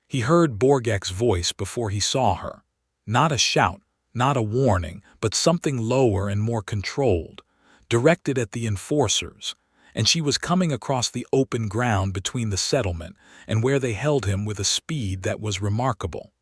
Speaker 1: He heard Borgakh's voice before he saw her. Not a shout, not a warning, but something lower and more controlled, directed at the enforcers, and she was coming across the open ground between the settlement and where they held him with a speed that was remarkable.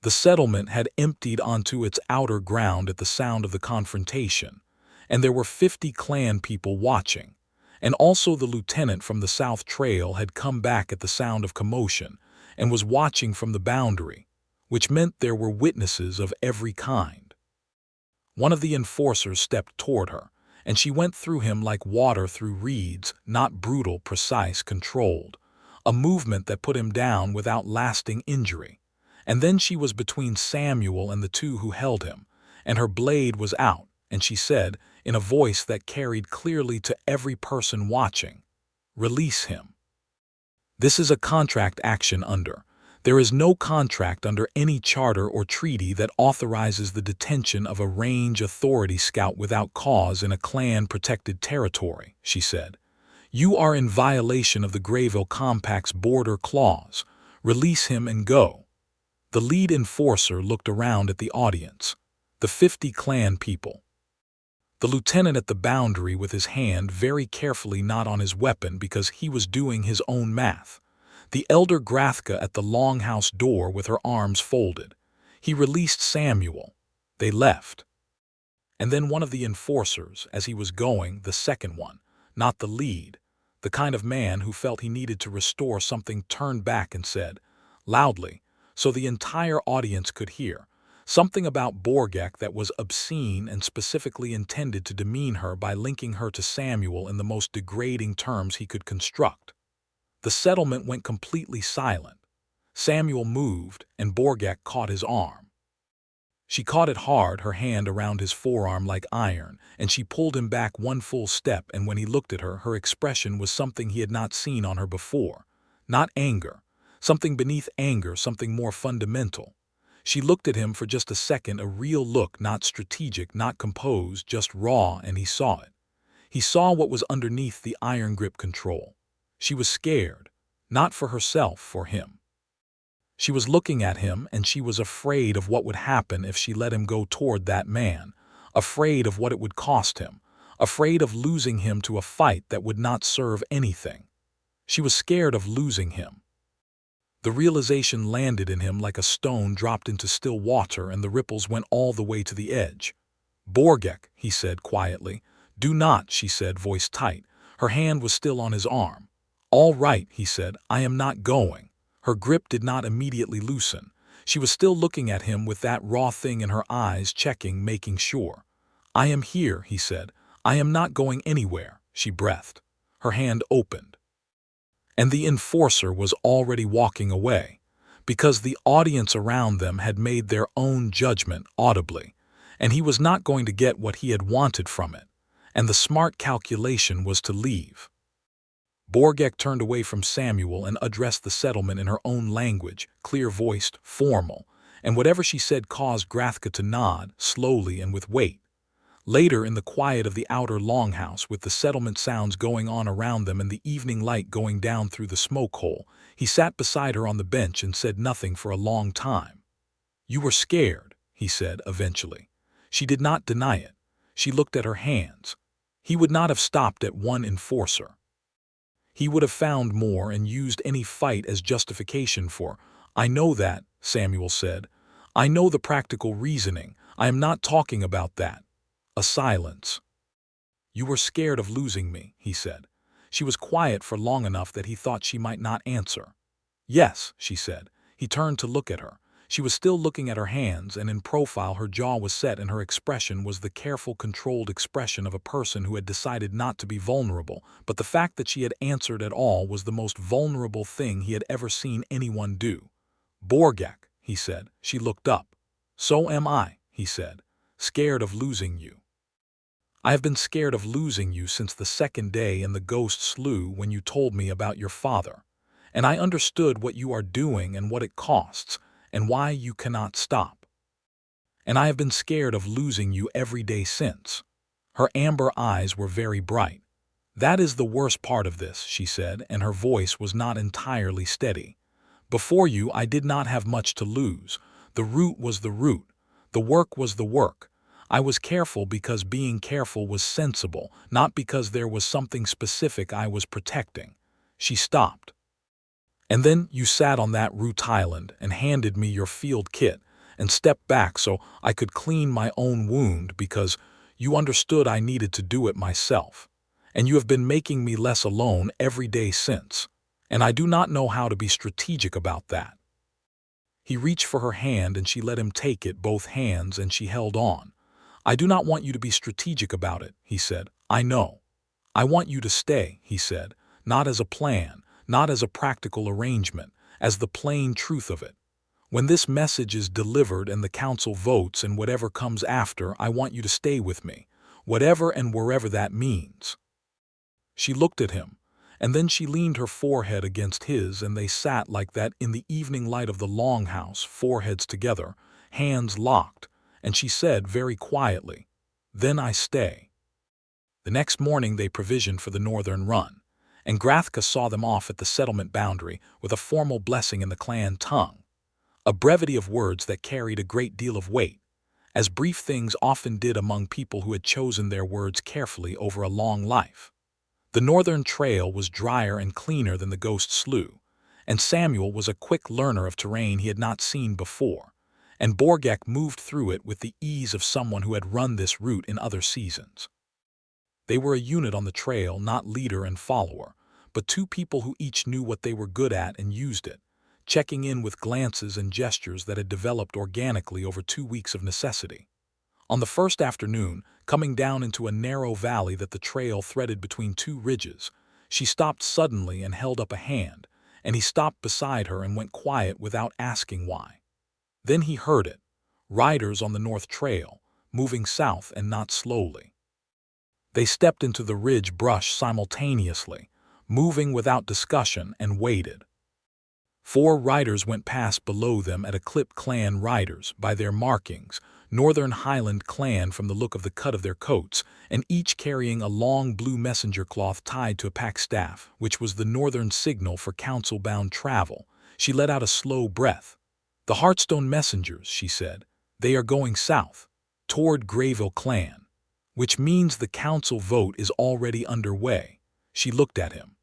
Speaker 1: The settlement had emptied onto its outer ground at the sound of the confrontation, and there were 50 clan people watching, and also the lieutenant from the South Trail had come back at the sound of commotion and was watching from the boundary, which meant there were witnesses of every kind. One of the enforcers stepped toward her, and she went through him like water through reeds, not brutal, precise, controlled, a movement that put him down without lasting injury. And then she was between Samuel and the 2 who held him, and her blade was out, and she said, in a voice that carried clearly to every person watching, "Release him." This is a contract action under. There is no contract under any charter or treaty that authorizes the detention of a range authority scout without cause in a clan-protected territory, she said. "You are in violation of the Greyville Compact's border clause. Release him and go." The lead enforcer looked around at the audience, the 50 clan people. The lieutenant at the boundary with his hand very carefully not on his weapon because he was doing his own math. The elder Grathka at the longhouse door with her arms folded. He released Samuel. They left. And then one of the enforcers, as he was going, the second one, not the lead, the kind of man who felt he needed to restore something, turned back and said, loudly, so the entire audience could hear, something about Borgakh that was obscene and specifically intended to demean her by linking her to Samuel in the most degrading terms he could construct. The settlement went completely silent. Samuel moved, and Borgakh caught his arm. She caught it hard, her hand around his forearm like iron, and she pulled him back one full step, and when he looked at her, her expression was something he had not seen on her before. Not anger. Something beneath anger, something more fundamental. She looked at him for just a second, a real look, not strategic, not composed, just raw, and he saw it. He saw what was underneath the iron grip control. She was scared, not for herself, for him. She was looking at him, and she was afraid of what would happen if she let him go toward that man, afraid of what it would cost him, afraid of losing him to a fight that would not serve anything. She was scared of losing him. The realization landed in him like a stone dropped into still water, and the ripples went all the way to the edge. "Borgakh," he said quietly. "Do not," she said, voice tight. Her hand was still on his arm. "All right," he said, "I am not going." Her grip did not immediately loosen. She was still looking at him with that raw thing in her eyes, checking, making sure. "I am here," he said. "I am not going anywhere," she breathed. Her hand opened. And the enforcer was already walking away, because the audience around them had made their own judgment audibly, and he was not going to get what he had wanted from it, and the smart calculation was to leave. Borgakh turned away from Samuel and addressed the settlement in her own language, clear-voiced, formal, and whatever she said caused Grathka to nod, slowly and with weight. Later, in the quiet of the outer longhouse, with the settlement sounds going on around them and the evening light going down through the smoke hole, he sat beside her on the bench and said nothing for a long time. "You were scared," he said eventually. She did not deny it. She looked at her hands. He would not have stopped at one enforcer. He would have found more and used any fight as justification for. "I know that," Samuel said. "I know the practical reasoning. I am not talking about that." A silence. "You were scared of losing me," he said. She was quiet for long enough that he thought she might not answer. "Yes," she said. He turned to look at her. She was still looking at her hands, and in profile her jaw was set and her expression was the careful, controlled expression of a person who had decided not to be vulnerable, but the fact that she had answered at all was the most vulnerable thing he had ever seen anyone do. "Borgakh," he said. She looked up. "So am I," he said. "Scared of losing you. I have been scared of losing you since the second day in the ghost slough when you told me about your father, and I understood what you are doing and what it costs, and why you cannot stop. And I have been scared of losing you every day since." Her amber eyes were very bright. "That is the worst part of this," she said, and her voice was not entirely steady. "Before you I did not have much to lose. The root was the root. The work was the work. I was careful because being careful was sensible, not because there was something specific I was protecting." She stopped. "And then you sat on that root highland and handed me your field kit and stepped back so I could clean my own wound because you understood I needed to do it myself. And you have been making me less alone every day since. And I do not know how to be strategic about that." He reached for her hand and she let him take it, both hands, and she held on. "I do not want you to be strategic about it," he said. "I know. I want you to stay," he said, "not as a plan, not as a practical arrangement, as the plain truth of it. When this message is delivered and the council votes and whatever comes after, I want you to stay with me, whatever and wherever that means." She looked at him, and then she leaned her forehead against his, and they sat like that in the evening light of the longhouse, foreheads together, hands locked, and she said very quietly, "Then I stay." The next morning they provisioned for the northern run, and Grathka saw them off at the settlement boundary with a formal blessing in the clan tongue, a brevity of words that carried a great deal of weight, as brief things often did among people who had chosen their words carefully over a long life. The northern trail was drier and cleaner than the ghost slough, and Samuel was a quick learner of terrain he had not seen before, and Borgakh moved through it with the ease of someone who had run this route in other seasons. They were a unit on the trail, not leader and follower, but two people who each knew what they were good at and used it, checking in with glances and gestures that had developed organically over 2 weeks of necessity. On the first afternoon, coming down into a narrow valley that the trail threaded between two ridges, she stopped suddenly and held up a hand, and he stopped beside her and went quiet without asking why. Then he heard it, riders on the North Trail, moving south and not slowly. They stepped into the ridge brush simultaneously, moving without discussion, and waited. 4 riders went past below them at a clip. Clan riders, by their markings, Northern Highland clan from the look of the cut of their coats, and each carrying a long blue messenger cloth tied to a pack staff, which was the northern signal for council-bound travel. She let out a slow breath. "The Heartstone messengers," she said. "They are going south, toward Greyville clan, which means the council vote is already underway." She looked at him.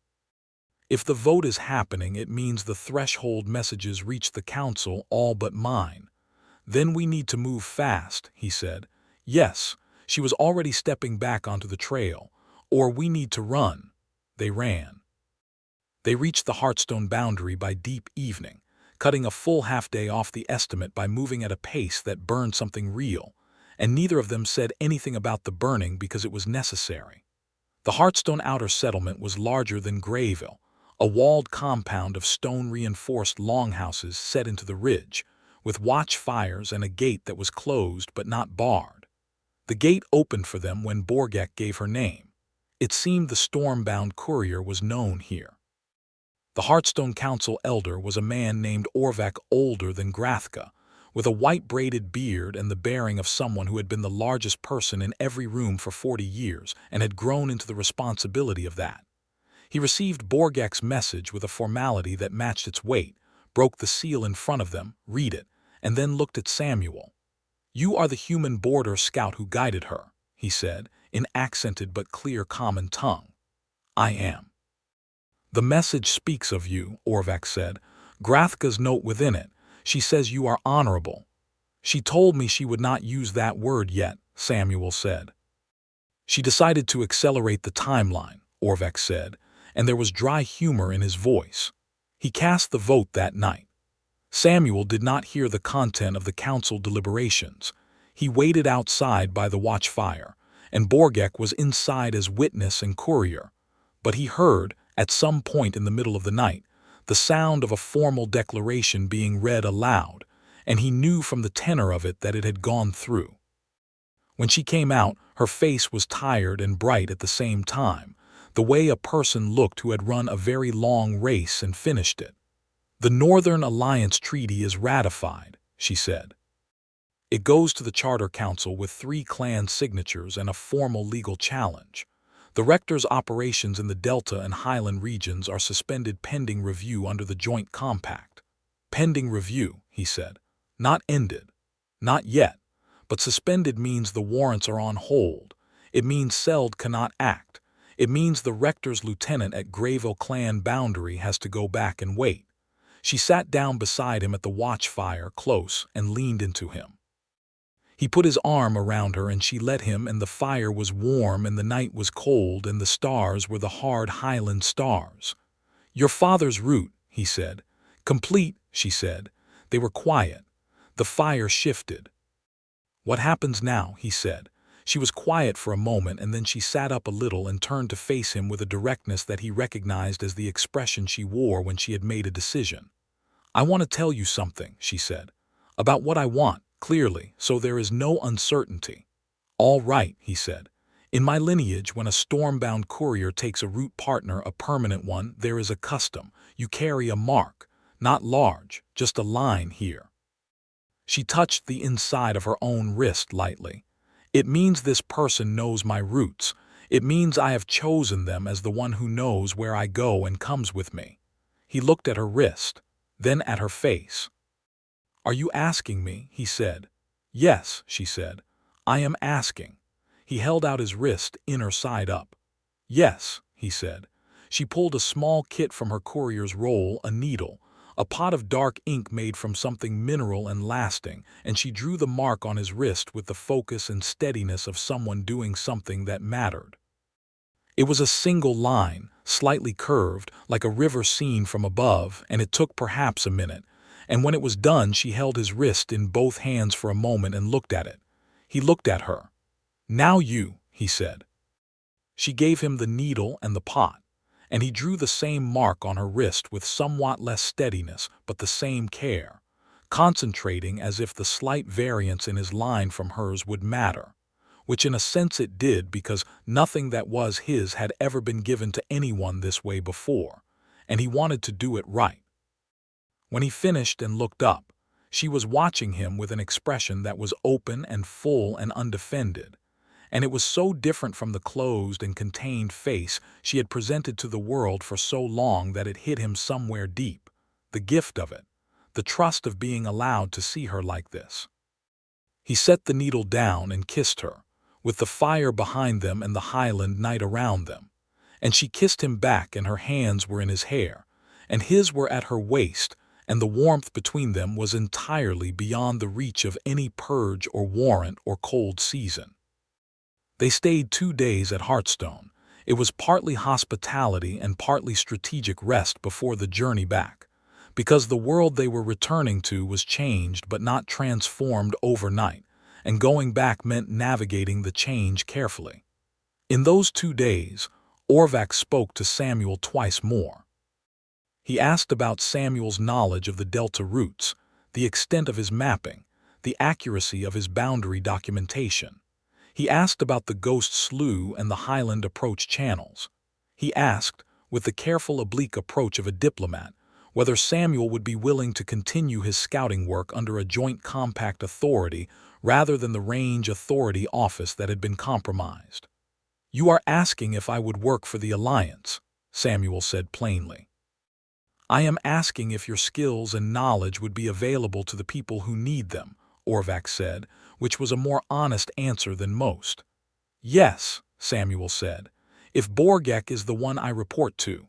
Speaker 1: "If the vote is happening, it means the threshold messages reach the council, all but mine. Then we need to move fast," he said. "Yes," she was already stepping back onto the trail. "Or we need to run." They ran. They reached the Heartstone boundary by deep evening, cutting a full half-day off the estimate by moving at a pace that burned something real, and neither of them said anything about the burning because it was necessary. The Heartstone outer settlement was larger than Greyville, a walled compound of stone-reinforced longhouses set into the ridge, with watchfires and a gate that was closed but not barred. The gate opened for them when Borgakh gave her name. It seemed the Stormbound courier was known here. The Heartstone Council elder was a man named Borgakh, older than Grathka, with a white braided beard and the bearing of someone who had been the largest person in every room for 40 years and had grown into the responsibility of that. He received Borgakh's message with a formality that matched its weight, broke the seal in front of them, read it, and then looked at Samuel. "You are the human border scout who guided her," he said, in accented but clear common tongue. "I am." "The message speaks of you," Borgakh said. "Grathka's note within it. She says you are honorable." "She told me she would not use that word yet," Samuel said. "She decided to accelerate the timeline," Borgakh said, and there was dry humor in his voice. "He cast the vote that night." Samuel did not hear the content of the council deliberations. He waited outside by the watchfire, and Borgakh was inside as witness and courier. But he heard, at some point in the middle of the night, the sound of a formal declaration being read aloud, and he knew from the tenor of it that it had gone through. When she came out, her face was tired and bright at the same time, the way a person looked who had run a very long race and finished it. "The Northern Alliance Treaty is ratified," she said. "It goes to the Charter Council with 3 clan signatures and a formal legal challenge. The Rector's operations in the Delta and Highland regions are suspended pending review under the Joint Compact." "Pending review," he said. "Not ended." "Not yet. But suspended means the warrants are on hold. It means Seld cannot act. It means the Rector's lieutenant at Greyville clan boundary has to go back and wait." She sat down beside him at the watchfire, close, and leaned into him. He put his arm around her and she let him, and the fire was warm and the night was cold and the stars were the hard Highland stars. "Your father's route," he said. "Complete," she said. They were quiet. The fire shifted. "What happens now?" he said. She was quiet for a moment, and then she sat up a little and turned to face him with a directness that he recognized as the expression she wore when she had made a decision. "I want to tell you something," she said. "About what I want, clearly, so there is no uncertainty." "All right," he said. "In my lineage, when a stormbound courier takes a route partner, a permanent one, there is a custom. You carry a mark, not large, just a line here." She touched the inside of her own wrist lightly. "It means this person knows my roots. It means I have chosen them as the one who knows where I go and comes with me." He looked at her wrist, then at her face. "Are you asking me?" he said. "Yes," she said. "I am asking." He held out his wrist, inner side up. "Yes," he said. She pulled a small kit from her courier's roll, a needle, a pot of dark ink made from something mineral and lasting, and she drew the mark on his wrist with the focus and steadiness of someone doing something that mattered. It was a single line, slightly curved, like a river seen from above, and it took perhaps a minute. And when it was done, she held his wrist in both hands for a moment and looked at it. He looked at her. "Now you," he said. She gave him the needle and the pot, and he drew the same mark on her wrist with somewhat less steadiness, but the same care. concentrating as if the slight variance in his line from hers would matter, which in a sense it did because nothing that was his had ever been given to anyone this way before, and he wanted to do it right. When he finished and looked up, she was watching him with an expression that was open and full and undefended, and it was so different from the closed and contained face she had presented to the world for so long that it hit him somewhere deep, the gift of it, the trust of being allowed to see her like this. He set the needle down and kissed her, with the fire behind them and the highland night around them, and she kissed him back, and her hands were in his hair, and his were at her waist, and the warmth between them was entirely beyond the reach of any purge or warrant or cold season. They stayed 2 days at Hearthstone. It was partly hospitality and partly strategic rest before the journey back, because the world they were returning to was changed but not transformed overnight, and going back meant navigating the change carefully. In those 2 days, Borgakh spoke to Samuel twice more. He asked about Samuel's knowledge of the delta routes, the extent of his mapping, the accuracy of his boundary documentation. He asked about the Ghost Slough and the Highland approach channels. He asked, with the careful oblique approach of a diplomat, whether Samuel would be willing to continue his scouting work under a joint compact authority rather than the range authority office that had been compromised. "You are asking if I would work for the Alliance," Samuel said plainly. "I am asking if your skills and knowledge would be available to the people who need them," Borgakh said, which was a more honest answer than most. "Yes," Samuel said, "if Borgakh is the one I report to."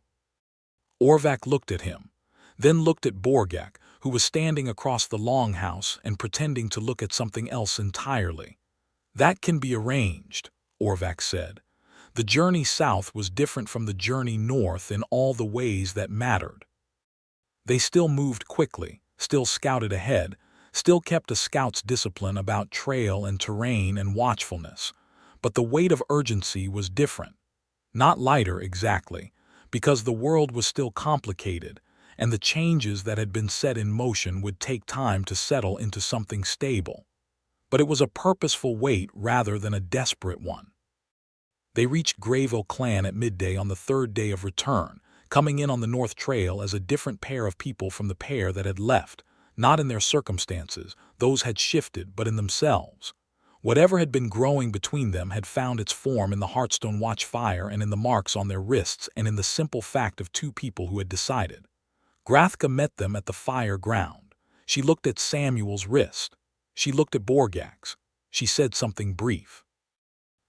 Speaker 1: Borgakh looked at him, then looked at Borgakh, who was standing across the longhouse and pretending to look at something else entirely. "That can be arranged," Borgakh said. The journey south was different from the journey north in all the ways that mattered. They still moved quickly, still scouted ahead, still kept a scout's discipline about trail and terrain and watchfulness, but the weight of urgency was different. Not lighter exactly, because the world was still complicated, and the changes that had been set in motion would take time to settle into something stable. But it was a purposeful weight rather than a desperate one. They reached Greyville Clan at midday on the 3rd day of return, coming in on the North Trail as a different pair of people from the pair that had left, not in their circumstances, those had shifted, but in themselves. Whatever had been growing between them had found its form in the Hearthstone watchfire and in the marks on their wrists and in the simple fact of 2 people who had decided. Grathka met them at the fire ground. She looked at Samuel's wrist. She looked at Borgakh's. She said something brief.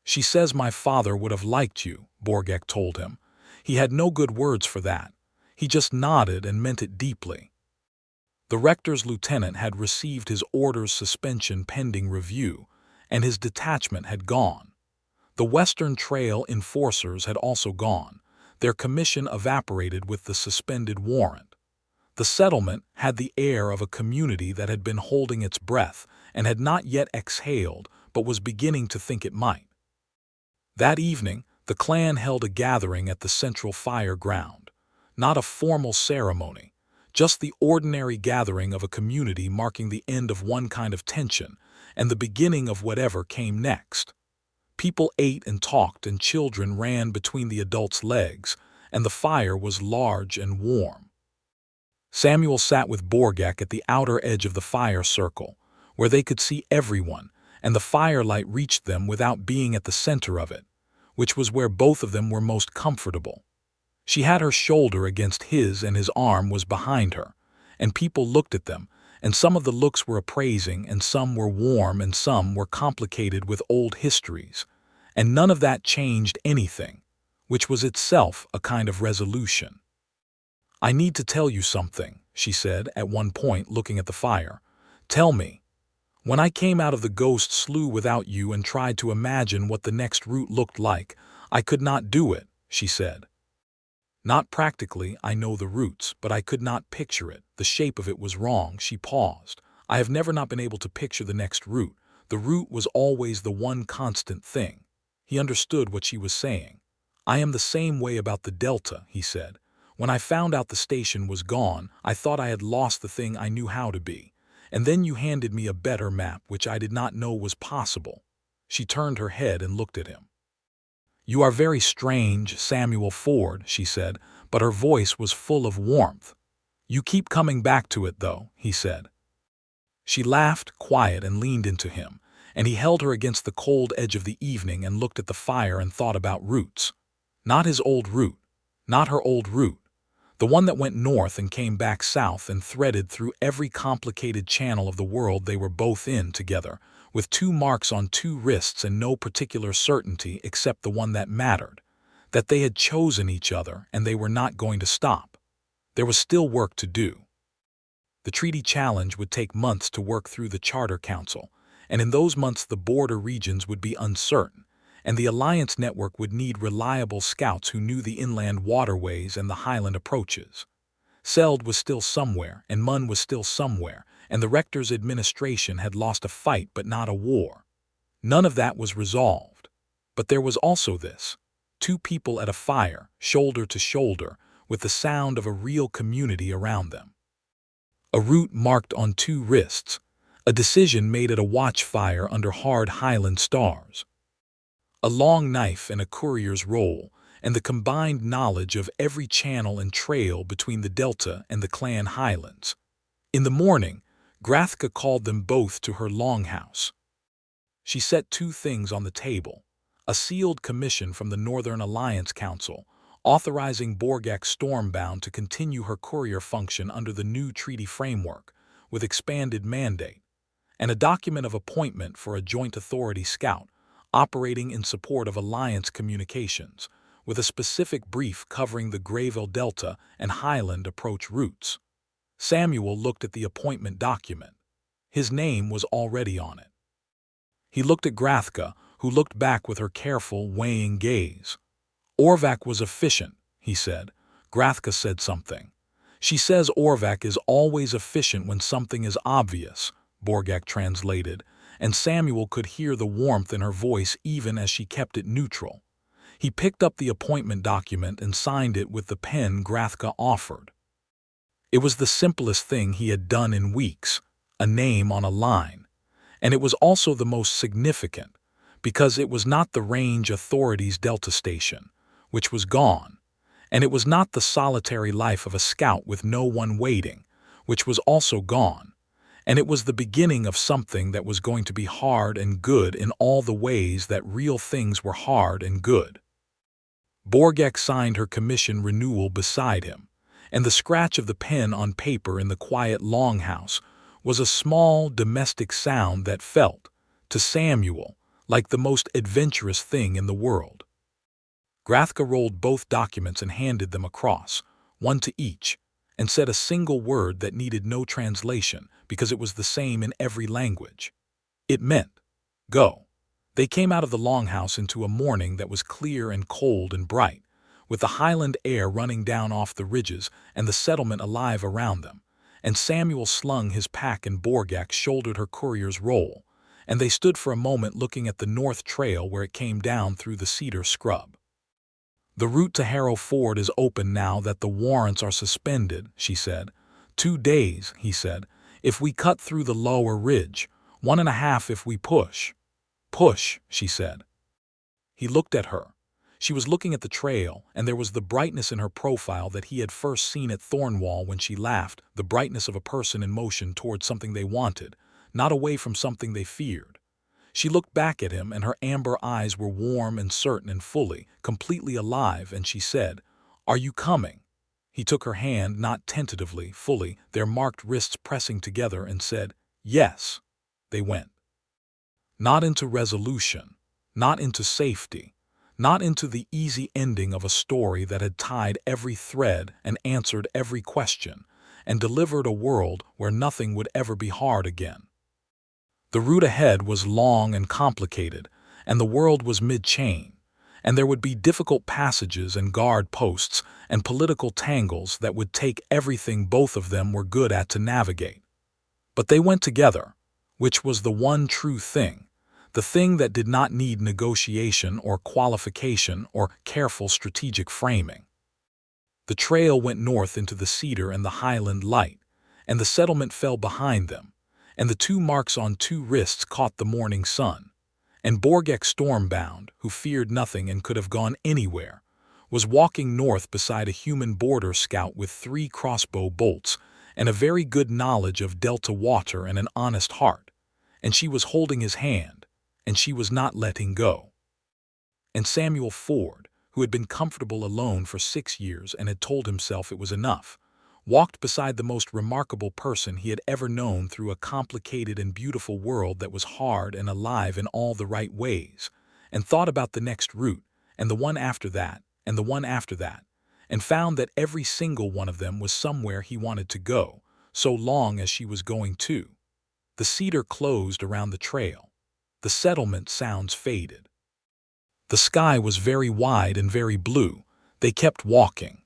Speaker 1: "She says my father would have liked you," Borgakh told him. He had no good words for that. He just nodded and meant it deeply. The rector's lieutenant had received his order's suspension pending review, and his detachment had gone. The Western Trail enforcers had also gone. Their commission evaporated with the suspended warrant. The settlement had the air of a community that had been holding its breath and had not yet exhaled, but was beginning to think it might. That evening, the clan held a gathering at the central fire ground. Not a formal ceremony, just the ordinary gathering of a community marking the end of one kind of tension and the beginning of whatever came next. People ate and talked, and children ran between the adults' legs, and the fire was large and warm. Samuel sat with Borgakh at the outer edge of the fire circle, where they could see everyone, and the firelight reached them without being at the center of it, which was where both of them were most comfortable. She had her shoulder against his and his arm was behind her, and people looked at them, and some of the looks were appraising, and some were warm, and some were complicated with old histories, and none of that changed anything, which was itself a kind of resolution. "I need to tell you something," she said at one point, looking at the fire. "Tell me. When I came out of the Ghost Slough without you and tried to imagine what the next route looked like, I could not do it," she said. "Not practically, I know the routes, but I could not picture it. The shape of it was wrong." She paused. "I have never not been able to picture the next route. The route was always the one constant thing." He understood what she was saying. "I am the same way about the Delta," he said. "When I found out the station was gone, I thought I had lost the thing I knew how to be. and then you handed me a better map which I did not know was possible." She turned her head and looked at him. "You are very strange, Samuel Ford," she said, but her voice was full of warmth. "You keep coming back to it, though," he said. She laughed, quiet, and leaned into him, and he held her against the cold edge of the evening and looked at the fire and thought about routes. Not his old route, not her old route, the one that went north and came back south and threaded through every complicated channel of the world they were both in together, with 2 marks on 2 wrists and no particular certainty except the one that mattered, that they had chosen each other and they were not going to stop. There was still work to do. The treaty challenge would take months to work through the Charter Council, and in those months the border regions would be uncertain, and the alliance network would need reliable scouts who knew the inland waterways and the highland approaches. Seld was still somewhere, and Munn was still somewhere, and the rector's administration had lost a fight but not a war. None of that was resolved. But there was also this: 2 people at a fire, shoulder to shoulder, with the sound of a real community around them. A route marked on 2 wrists, a decision made at a watchfire under hard highland stars. A long knife and a courier's roll, and the combined knowledge of every channel and trail between the Delta and the Clan Highlands. In the morning, Grathka called them both to her longhouse. She set 2 things on the table: a sealed commission from the Northern Alliance Council, authorizing Borgakh Stormbound to continue her courier function under the new treaty framework, with expanded mandate, and a document of appointment for a joint authority scout, operating in support of Alliance communications, with a specific brief covering the Grayville Delta and Highland approach routes. Samuel looked at the appointment document. His name was already on it. He looked at Grathka, who looked back with her careful, weighing gaze. "Orvac was efficient," he said. Grathka said something. "She says Orvac is always efficient when something is obvious," Borgakh translated, and Samuel could hear the warmth in her voice even as she kept it neutral. He picked up the appointment document and signed it with the pen Grathka offered. It was the simplest thing he had done in weeks, a name on a line. And it was also the most significant, because it was not the Range Authority's Delta Station, which was gone, and it was not the solitary life of a scout with no one waiting, which was also gone, and it was the beginning of something that was going to be hard and good in all the ways that real things were hard and good. Borgakh signed her commission renewal beside him, and the scratch of the pen on paper in the quiet longhouse was a small domestic sound that felt, to Samuel, like the most adventurous thing in the world. Grathka rolled both documents and handed them across, one to each, and said a single word that needed no translation because it was the same in every language. It meant, "Go." They came out of the longhouse into a morning that was clear and cold and bright, with the highland air running down off the ridges and the settlement alive around them, and Samuel slung his pack and Borgakh shouldered her courier's roll, and they stood for a moment looking at the north trail where it came down through the cedar scrub. "The route to Harrow Ford is open now that the warrants are suspended," she said. 2 days, he said, "if we cut through the lower ridge, 1.5 if we push." "Push," she said. He looked at her. She was looking at the trail, and there was the brightness in her profile that he had first seen at Thornwall when she laughed, the brightness of a person in motion towards something they wanted, not away from something they feared. She looked back at him, and her amber eyes were warm and certain and fully, completely alive, and she said, "Are you coming?" He took her hand, not tentatively, fully, their marked wrists pressing together, and said, "Yes." They went. Not into resolution, not into safety, not into the easy ending of a story that had tied every thread and answered every question, and delivered a world where nothing would ever be hard again. The route ahead was long and complicated, and the world was mid-chain, and there would be difficult passages and guard posts and political tangles that would take everything both of them were good at to navigate. But they went together, which was the one true thing, the thing that did not need negotiation or qualification or careful strategic framing. The trail went north into the cedar and the highland light, and the settlement fell behind them, and the 2 marks on 2 wrists caught the morning sun. And Borgakh Stormbound, who feared nothing and could have gone anywhere, was walking north beside a human border scout with 3 crossbow bolts and a very good knowledge of Delta water and an honest heart. And she was holding his hand, and she was not letting go. And Samuel Ford, who had been comfortable alone for 6 years and had told himself it was enough, walked beside the most remarkable person he had ever known through a complicated and beautiful world that was hard and alive in all the right ways, and thought about the next route, and the one after that, and the one after that, and found that every single one of them was somewhere he wanted to go, so long as she was going too. The cedar closed around the trail. The settlement sounds faded. The sky was very wide and very blue. They kept walking.